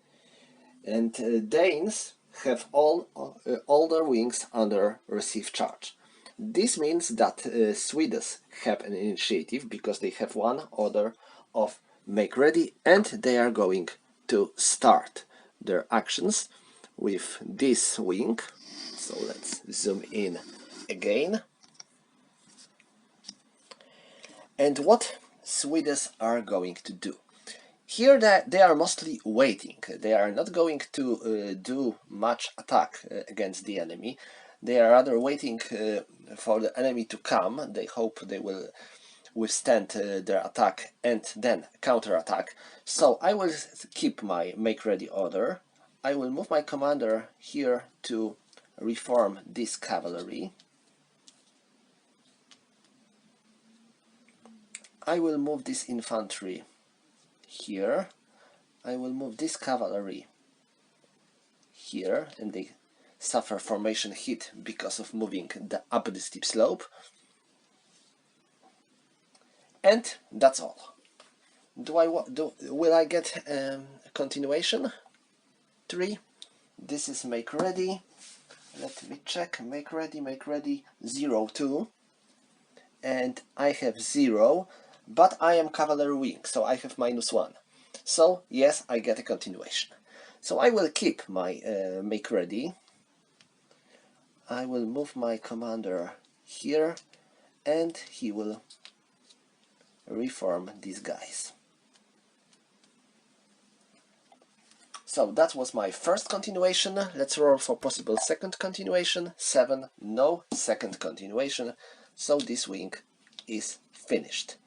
And Danes have all their wings under receive charge. This means that Swedes have an initiative because they have one order of make ready, and they are going to start their actions with this wing. So let's zoom in again. And what Swedes are going to do? Here they are mostly waiting. They are not going to do much attack against the enemy. They are rather waiting for the enemy to come. They hope they will withstand their attack and then counterattack. So I will keep my make ready order. I will move my commander here to reform this cavalry. I will move this infantry here. I will move this cavalry here, and they suffer formation hit because of moving up the steep slope. And that's all. Will I get a continuation? 3. This is make ready. Let me check. Make ready 0, 2. And I have 0, but I am cavalry wing, so I have -1. So yes, I get a continuation. So I will keep my make ready. I will move my commander here, and he will reform these guys. So that was my first continuation. Let's roll for possible second continuation. 7, no second continuation. So this wing is finished.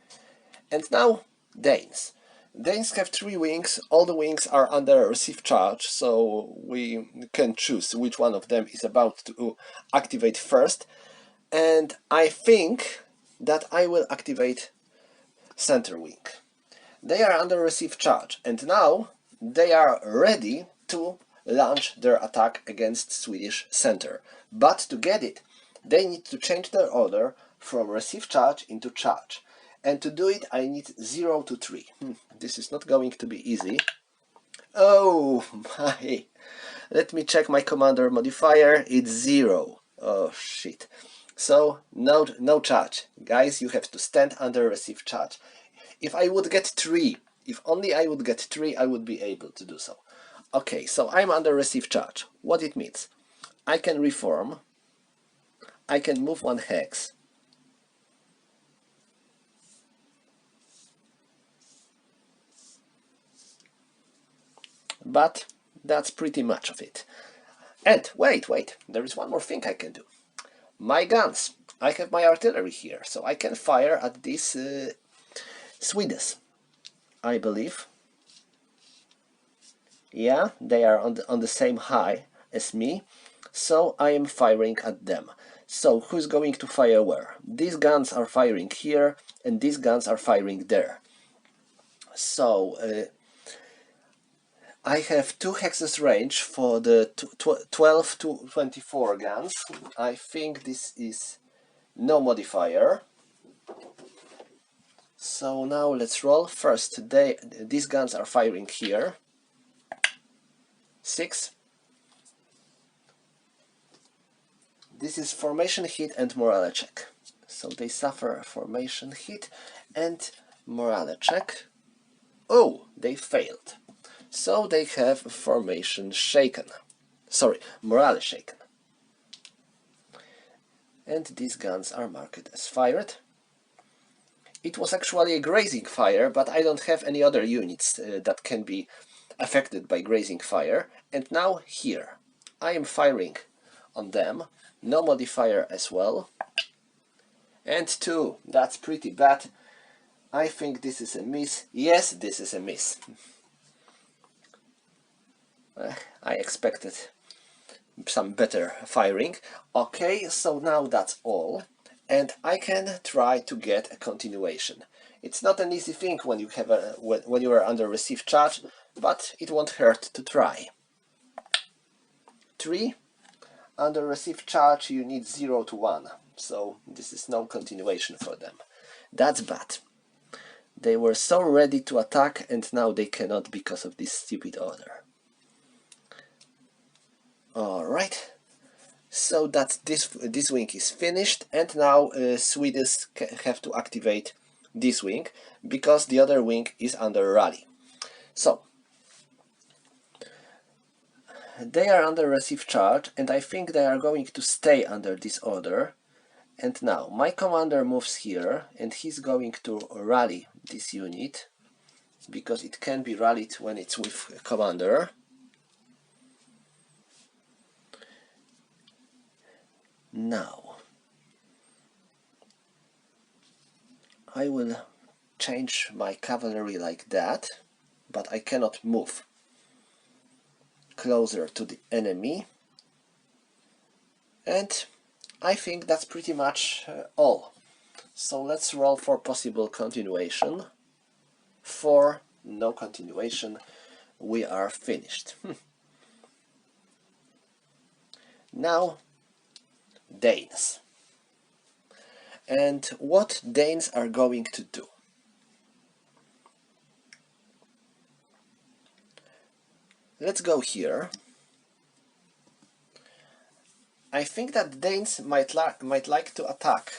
And now Danes. Danes have 3 wings. All the wings are under receive charge, so we can choose which one of them is about to activate first. And I think that I will activate center wing. They are under receive charge, and now they are ready to launch their attack against Swedish center. But to get it, they need to change their order from receive charge into charge. And to do it, I need 0 to 3. This is not going to be easy. Oh my! Let me check my commander modifier. It's 0. Oh shit. So no charge. Guys, you have to stand under receive charge. If I would get 3, if only I would get 3, I would be able to do so. Okay, so I'm under receive charge. What it means? I can reform. I can move 1 hex. But that's pretty much of it. And wait, there is one more thing I can do. My guns. I have my artillery here, so I can fire at these Swedes, I believe. Yeah, they are on the same high as me, so I am firing at them. So who's going to fire where? These guns are firing here, and these guns are firing there. So I have 2 hexes range for the 12 to 24 guns. I think this is no modifier. So now let's roll. First, these guns are firing here. 6. This is formation hit and morale check. So they suffer a formation hit and morale check. Oh, they failed. So they have formation shaken. Sorry, morale shaken. And these guns are marked as fired. It was actually a grazing fire, but I don't have any other units that can be affected by grazing fire. And now here, I am firing on them. No modifier as well. And 2, that's pretty bad. I think this is a miss. Yes, this is a miss. I expected some better firing. Okay, so now that's all. And I can try to get a continuation. It's not an easy thing when you have when you are under receive charge, but it won't hurt to try. 3. Under receive charge you need 0 to 1, so this is no continuation for them. That's bad. They were so ready to attack, and now they cannot because of this stupid order. Alright, so that this wing is finished, and now Swedes have to activate this wing because the other wing is under rally. So they are under receive charge, and I think they are going to stay under this order. And now my commander moves here, and he's going to rally this unit because it can be rallied when it's with a commander. Now I will change my cavalry like that, but I cannot move closer to the enemy, and I think that's pretty much all. So let's roll for possible continuation. 4, no continuation, we are finished. Now Danes. And what Danes are going to do? Let's go here. I think that Danes might like to attack,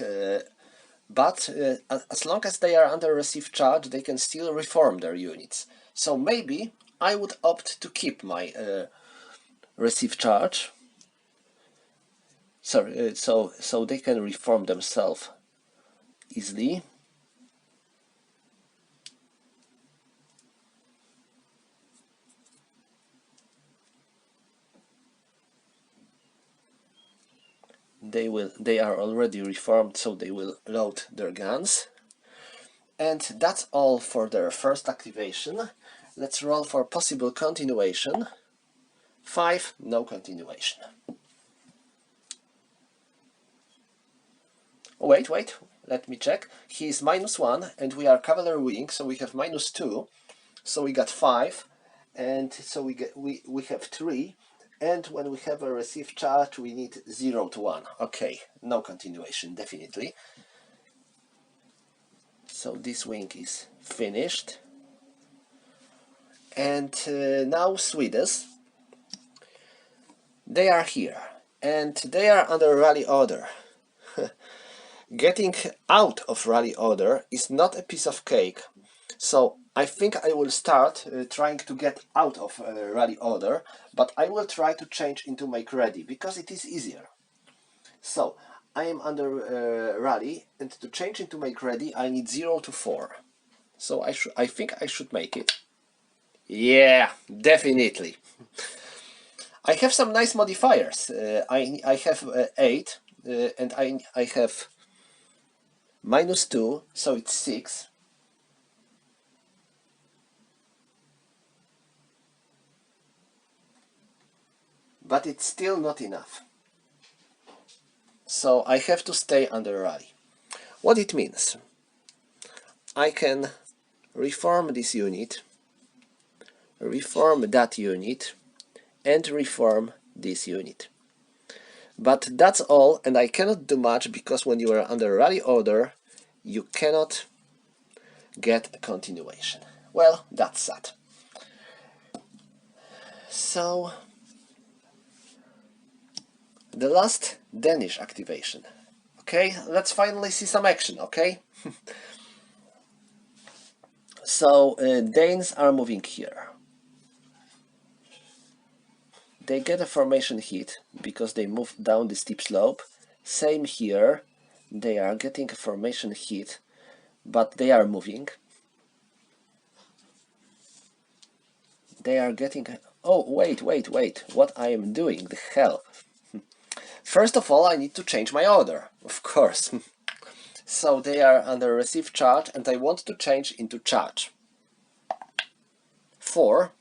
but as long as they are under receive charge, they can still reform their units. So maybe I would opt to keep my receive charge. Sorry, so they can reform themselves easily. They are already reformed, so they will load their guns. And that's all for their first activation. Let's roll for possible continuation. 5, no continuation. Wait, let me check. He is -1 and we are cavalry wing, so we have -2. So we got 5, and so we have 3. And when we have a receive charge, we need 0 to 1. Okay, no continuation, definitely. So this wing is finished. And now Swedes. They are here, and they are under rally order. Getting out of rally order is not a piece of cake. So I think I will start trying to get out of rally order, but I will try to change into make ready because it is easier. So I am under rally, and to change into make ready I need 0 to 4. So I think I should make it. Yeah, definitely. I have some nice modifiers. I have 8 and I have -2, so it's 6. But it's still not enough. So I have to stay under rally. What it means? I can reform this unit, reform that unit, and reform this unit. But that's all, and I cannot do much because when you are under rally order, you cannot get a continuation. Well, that's sad. So the last Danish activation. Okay, let's finally see some action, okay? So Danes are moving here. They get a formation hit because they move down the steep slope. Same here, they are getting a formation hit, but they are moving. They are getting... Oh, wait, what I am doing, the hell? First of all, I need to change my order, of course. So they are under receive charge, and I want to change into charge. 4.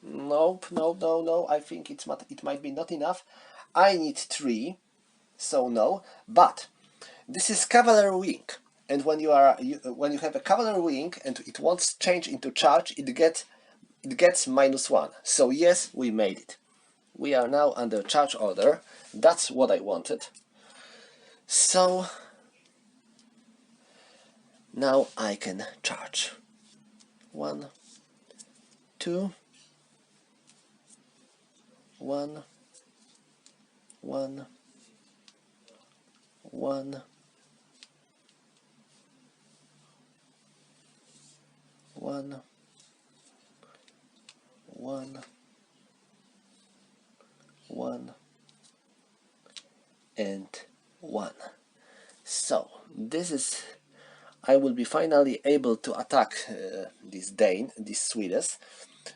Nope, no, I think it might be not enough. I need 3, so no. But this is cavalry wing, and when you have a cavalry wing and it wants change into charge, it gets -1. So yes, we made it. We are now under charge order. That's what I wanted. So now I can charge. 1, 2, 1, 1, 1, 1, 1, 1, and 1. So this is, I will be finally able to attack this Dane, this Swedish.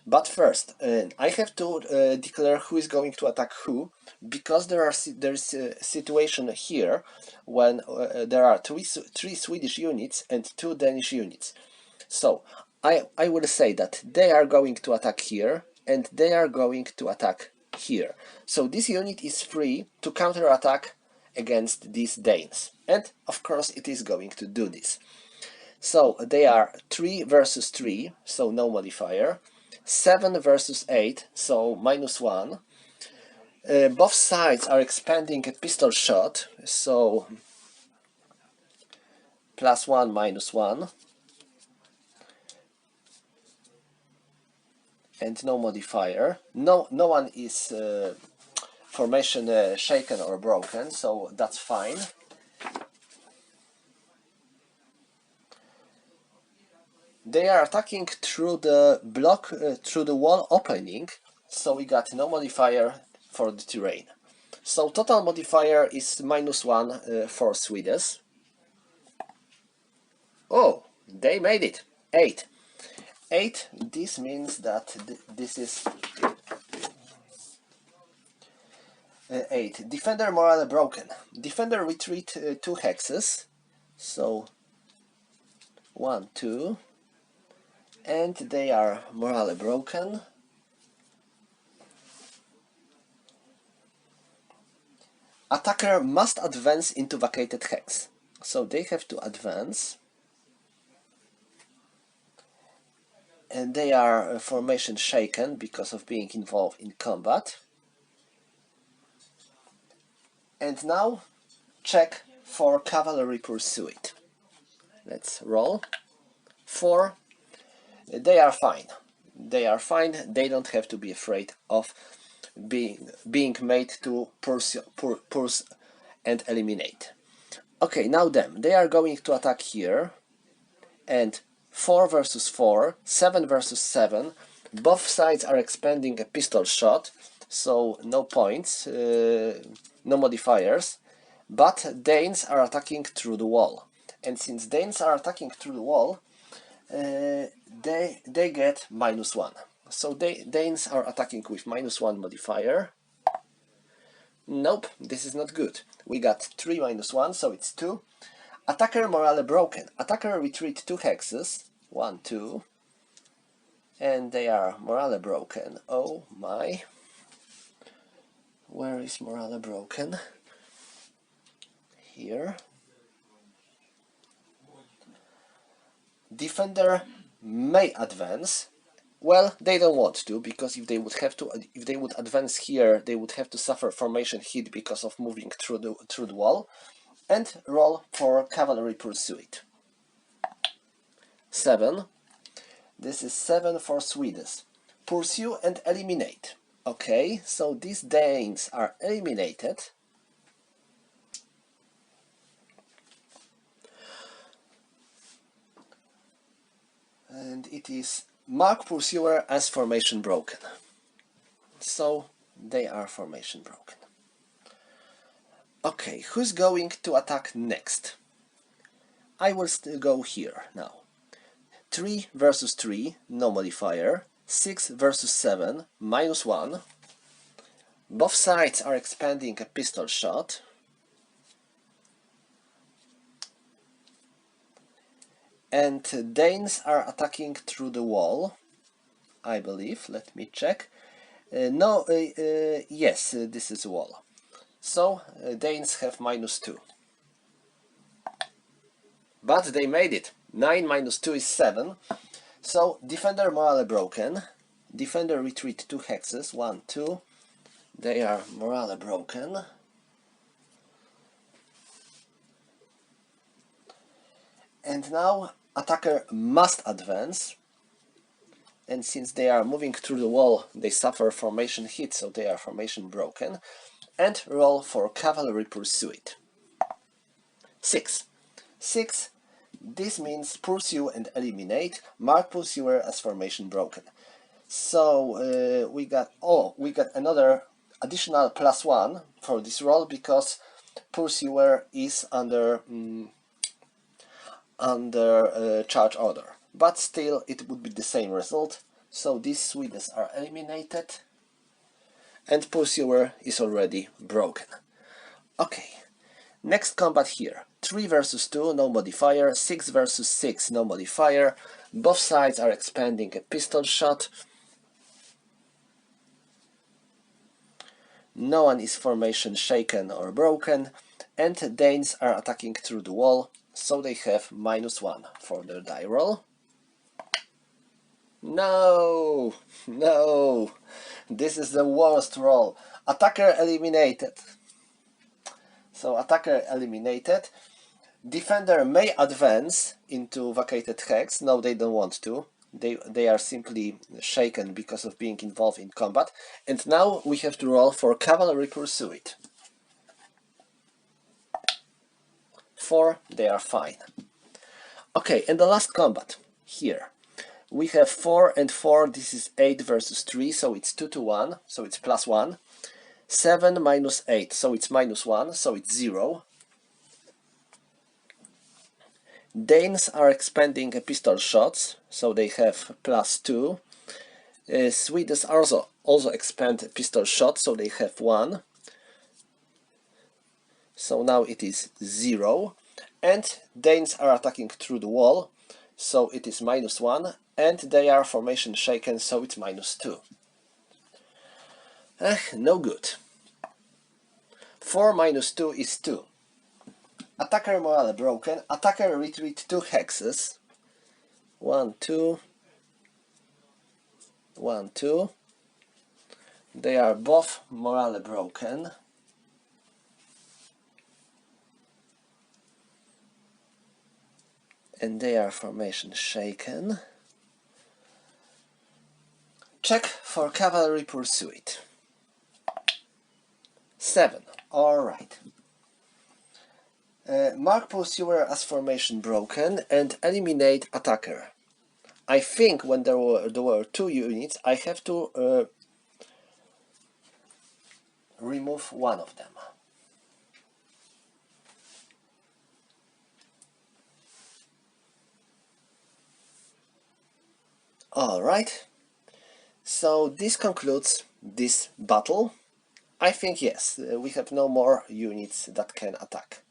But first, I have to declare who is going to attack who, because there's a situation here when there are three Swedish units and 2 Danish units. So I will say that they are going to attack here and they are going to attack here. So this unit is free to counterattack against these Danes, and of course it is going to do this. So they are 3 versus 3, so no modifier. 7 versus 8, so -1. Both sides are expanding a pistol shot, so +1, -1. And no modifier. No one is formation shaken or broken, so that's fine. They are attacking through the block, through the wall opening, so we got no modifier for the terrain. So total modifier is -1 for Swedes. Oh, they made it. 8. 8, this means that this is 8. Defender morale broken. Defender retreat 2 hexes. So 1, 2. And they are morale broken. Attacker must advance into vacated hex. So they have to advance. And they are formation shaken because of being involved in combat. And now check for cavalry pursuit. Let's roll. 4. They are fine. They are fine. They don't have to be afraid of being made to pursue and eliminate. Okay, now them. They are going to attack here. And 4 versus 4, 7 versus 7. Both sides are expanding a pistol shot, so no points, no modifiers. But Danes are attacking through the wall. And since Danes are attacking through the wall, they get -1. So Danes are attacking with -1 modifier. Nope, this is not good. We got 3 -1, so it's 2. Attacker morale broken. Attacker retreat 2 hexes. 1, 2. And they are morale broken. Oh my. Where is morale broken? Here. Defender may advance. Well, they don't want to, because if they would advance here, they would have to suffer formation hit because of moving through the wall. And roll for cavalry pursuit. 7. This is 7 for Swedes. Pursue and eliminate. Okay, so these Danes are eliminated. And it is mark pursuer as formation broken. So they are formation broken. Okay, who's going to attack next? I will go here now. 3 versus 3, no modifier. 6 versus 7, -1. Both sides are expanding a pistol shot. And Danes are attacking through the wall, I believe. Let me check. Yes, this is a wall. So Danes have -2. But they made it. 9 -2 is 7. So defender morale broken. Defender retreat 2 hexes. 1, 2. They are morale broken. And now attacker must advance. And since they are moving through the wall, they suffer formation hit, so they are formation broken. and roll for cavalry pursuit. 6. 6. This means pursue and eliminate. Mark pursuer as formation broken. So we got another additional +1 for this roll because pursuer is under charge order. But still, it would be the same result. So these Swedes are eliminated, and pursuer is already broken. Okay. Next combat here. 3 versus 2, no modifier. 6 versus 6, no modifier. Both sides are expending a pistol shot. No one is formation shaken or broken. And Danes are attacking through the wall, so they have -1 for their die roll. No! No! This is the worst roll. Attacker eliminated. So attacker eliminated. Defender may advance into vacated hex. No, they don't want to. They are simply shaken because of being involved in combat. And now we have to roll for cavalry pursuit. 4, they are fine. Okay, and the last combat here. We have 4 and 4, this is 8 versus 3, so it's 2 to 1, so it's +1. 7 minus 8, so it's -1, so it's 0. Danes are expending pistol shots, so they have +2. Swedes also expend pistol shots, so they have 1. So now it is 0. And Danes are attacking through the wall, so it is -1. And they are formation shaken, so it's -2. No good. 4 minus 2 is 2. Attacker morale broken. Attacker retreat 2 hexes. 1, 2. 1, 2. They are both morale broken. And they are formation shaken. Check for cavalry pursuit. 7. Alright. Mark pursuer as formation broken and eliminate attacker. I think when there were 2 units, I have to remove one of them. Alright. So this concludes this battle. I think yes, we have no more units that can attack.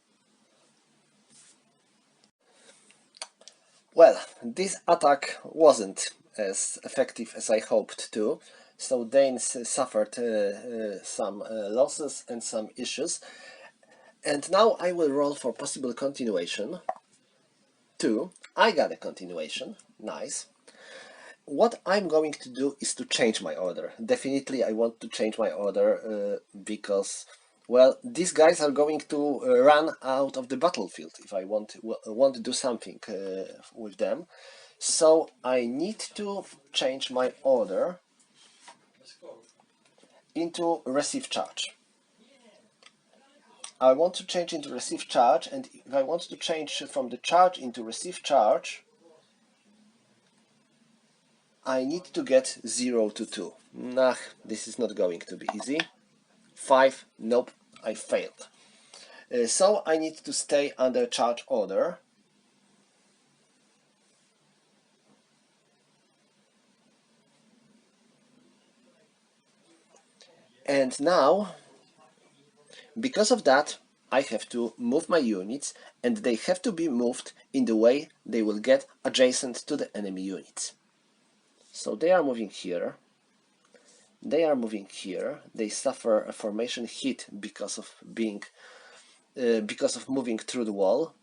Well, this attack wasn't as effective as I hoped to, so Danes suffered some losses and some issues. And now I will roll for possible continuation. 2. I got a continuation. Nice. What I'm going to do is to change my order. Definitely I want to change my order because, well, these guys are going to run out of the battlefield if I want to do something with them. So I need to change my order into receive charge. I want to change into receive charge, and if I want to change from the charge into receive charge, I need to get 0 to 2. Nah, this is not going to be easy. 5, nope, I failed. So I need to stay under charge order. And now, because of that, I have to move my units, and they have to be moved in the way they will get adjacent to the enemy units. So they are moving here. They are moving here. They suffer a formation hit because of moving through the wall.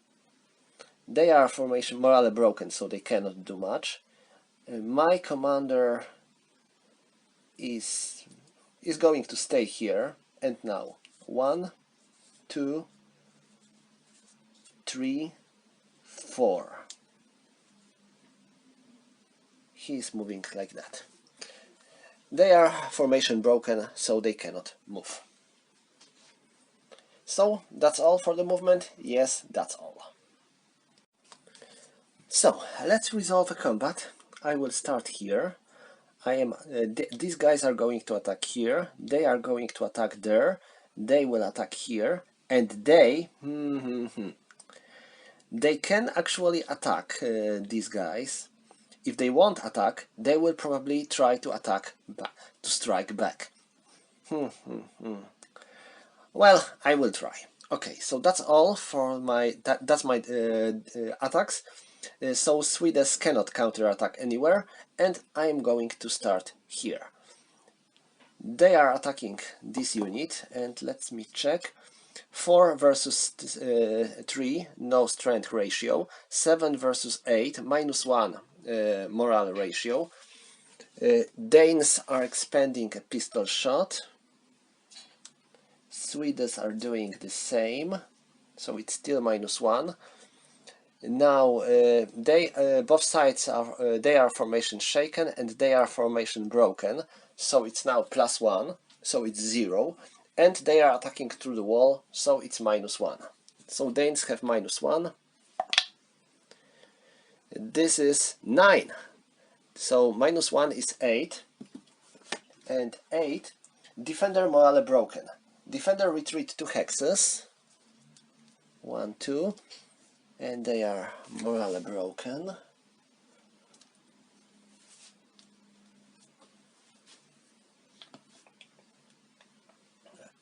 They are formation morale broken, so they cannot do much. My commander is going to stay here. And now 1, 2, 3, 4. He is moving like that. They are formation broken, so they cannot move. So that's all for the movement? Yes, that's all. So let's resolve a combat. I will start here. These guys are going to attack here, they are going to attack there, they will attack here, and they can actually attack these guys. If they won't attack, they will probably try to attack back, to strike back. Well, I will try. Okay, so that's all for my that's my attacks. So Swedes cannot counterattack anywhere, and I am going to start here. They are attacking this unit, and let me check. 4 versus 3, no strength ratio. 7 versus 8, -1 morale ratio. Danes are expending a pistol shot. Swedes are doing the same, so it's still -1. Now both sides are they are formation shaken and they are formation broken, so it's now +1, so it's 0, and they are attacking through the wall, so it's -1. So Danes have -1. This is 9, so -1 is 8, and 8. Defender morale broken. Defender retreat 2 hexes. 1, 2. And they are morale broken.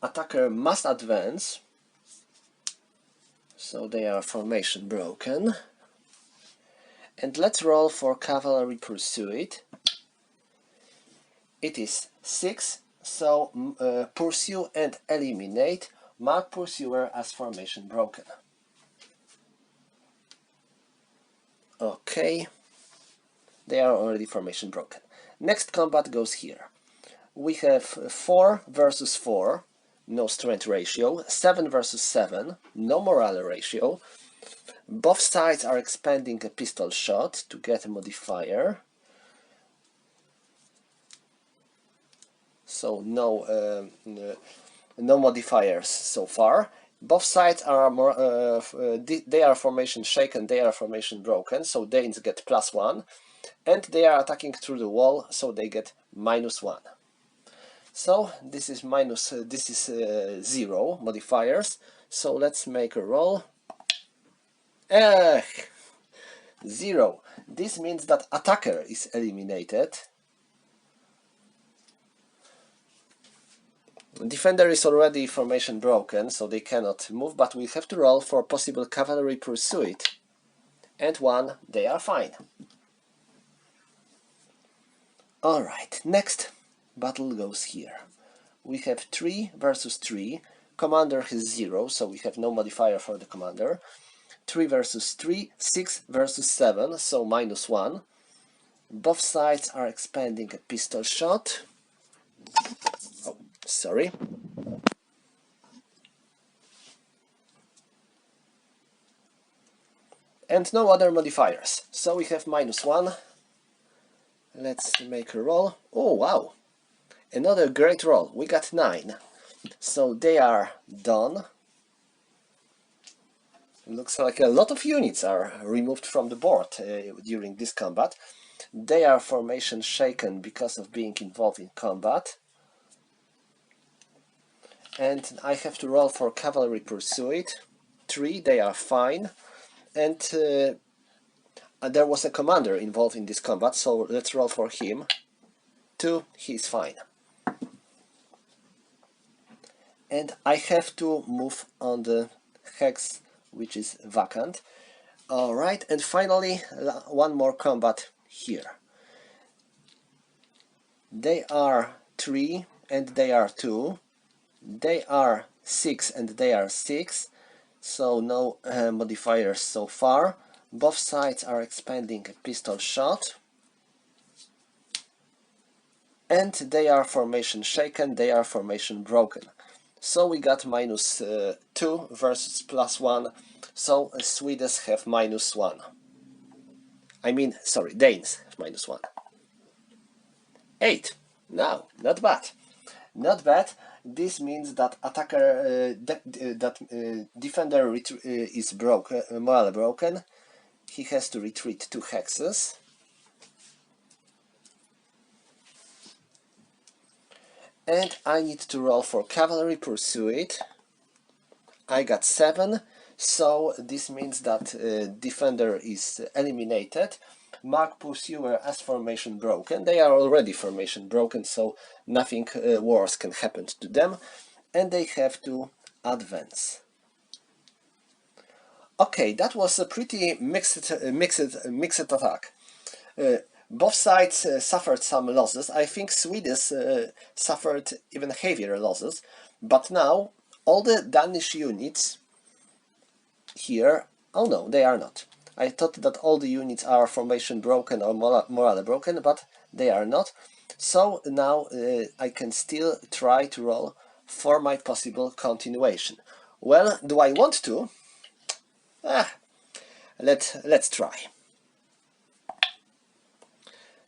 Attacker must advance, so they are formation broken. And let's roll for cavalry pursuit. It is 6, so pursue and eliminate. Mark pursuer as formation broken. Okay, they are already formation broken. Next combat goes here. We have 4 versus 4, no strength ratio. 7 versus 7, no morale ratio. Both sides are expending a pistol shot to get a modifier. So no modifiers so far. Both sides are they are formation shaken, they are formation broken, so Danes get +1, and they are attacking through the wall, so they get -1. So this is 0 modifiers. So let's make a roll. 0. This means that attacker is eliminated. Defender is already formation broken, so they cannot move, but we have to roll for possible cavalry pursuit. And 1, they are fine. Alright, next battle goes here. We have 3 versus 3. Commander has 0, so we have no modifier for the commander. 3 versus 3, 6 versus 7, so -1. Both sides are expending a pistol shot. Sorry. And no other modifiers. So we have -1. Let's make a roll. Oh, wow. Another great roll. We got 9. So they are done. Looks like a lot of units are removed from the board during this combat. They are formation shaken because of being involved in combat. And I have to roll for cavalry pursuit. 3, they are fine. And there was a commander involved in this combat, so let's roll for him. 2, he's fine. And I have to move on the hex which is vacant. Alright, and finally one more combat here. They are 3 and they are 2. They are 6 and they are 6, so no modifiers so far. Both sides are expending a pistol shot. And they are formation shaken, they are formation broken. So we got -2 versus +1, so Swedes have -1. I mean, sorry, Danes have -1. 8. Now, not bad. Not bad. This means that attacker defender is broken, morale broken. He has to retreat 2 hexes. And I need to roll for cavalry pursuit. I got 7, so this means that defender is eliminated. Mark pursuer as formation broken. They are already formation broken, so nothing worse can happen to them. And they have to advance. Okay, that was a pretty mixed attack. Both sides suffered some losses. I think Swedish suffered even heavier losses, but now all the Danish units here, oh no, they are not. I thought that all the units are formation broken or morale broken, but they are not. So now I can still try to roll for my possible continuation. Well, do I want to? Let's try.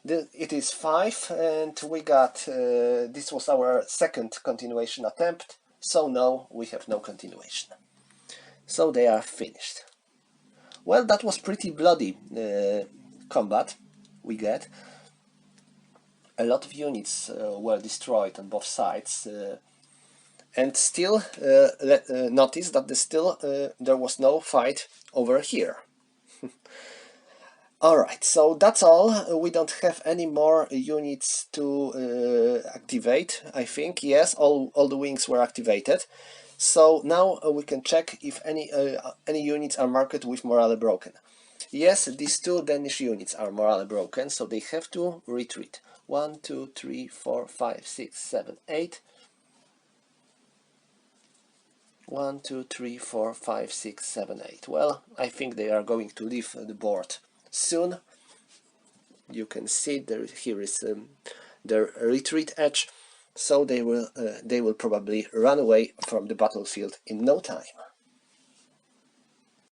It is 5, and we got, this was our second continuation attempt, so no, we have no continuation. So they are finished. Well, that was pretty bloody combat we get. A lot of units were destroyed on both sides, and still notice that there was no fight over here. Alright, so that's all. We don't have any more units to activate, I think. Yes, all the wings were activated. So now we can check if any units are marked with morale broken. Yes, these 2 Danish units are morale broken, so they have to retreat. 1, 2, 3, 4, 5, 6, 7, 8. 1, 2, 3, 4, 5, 6, 7, 8. Well, I think they are going to leave the board soon. You can see here is their retreat edge, so they will probably run away from the battlefield in no time.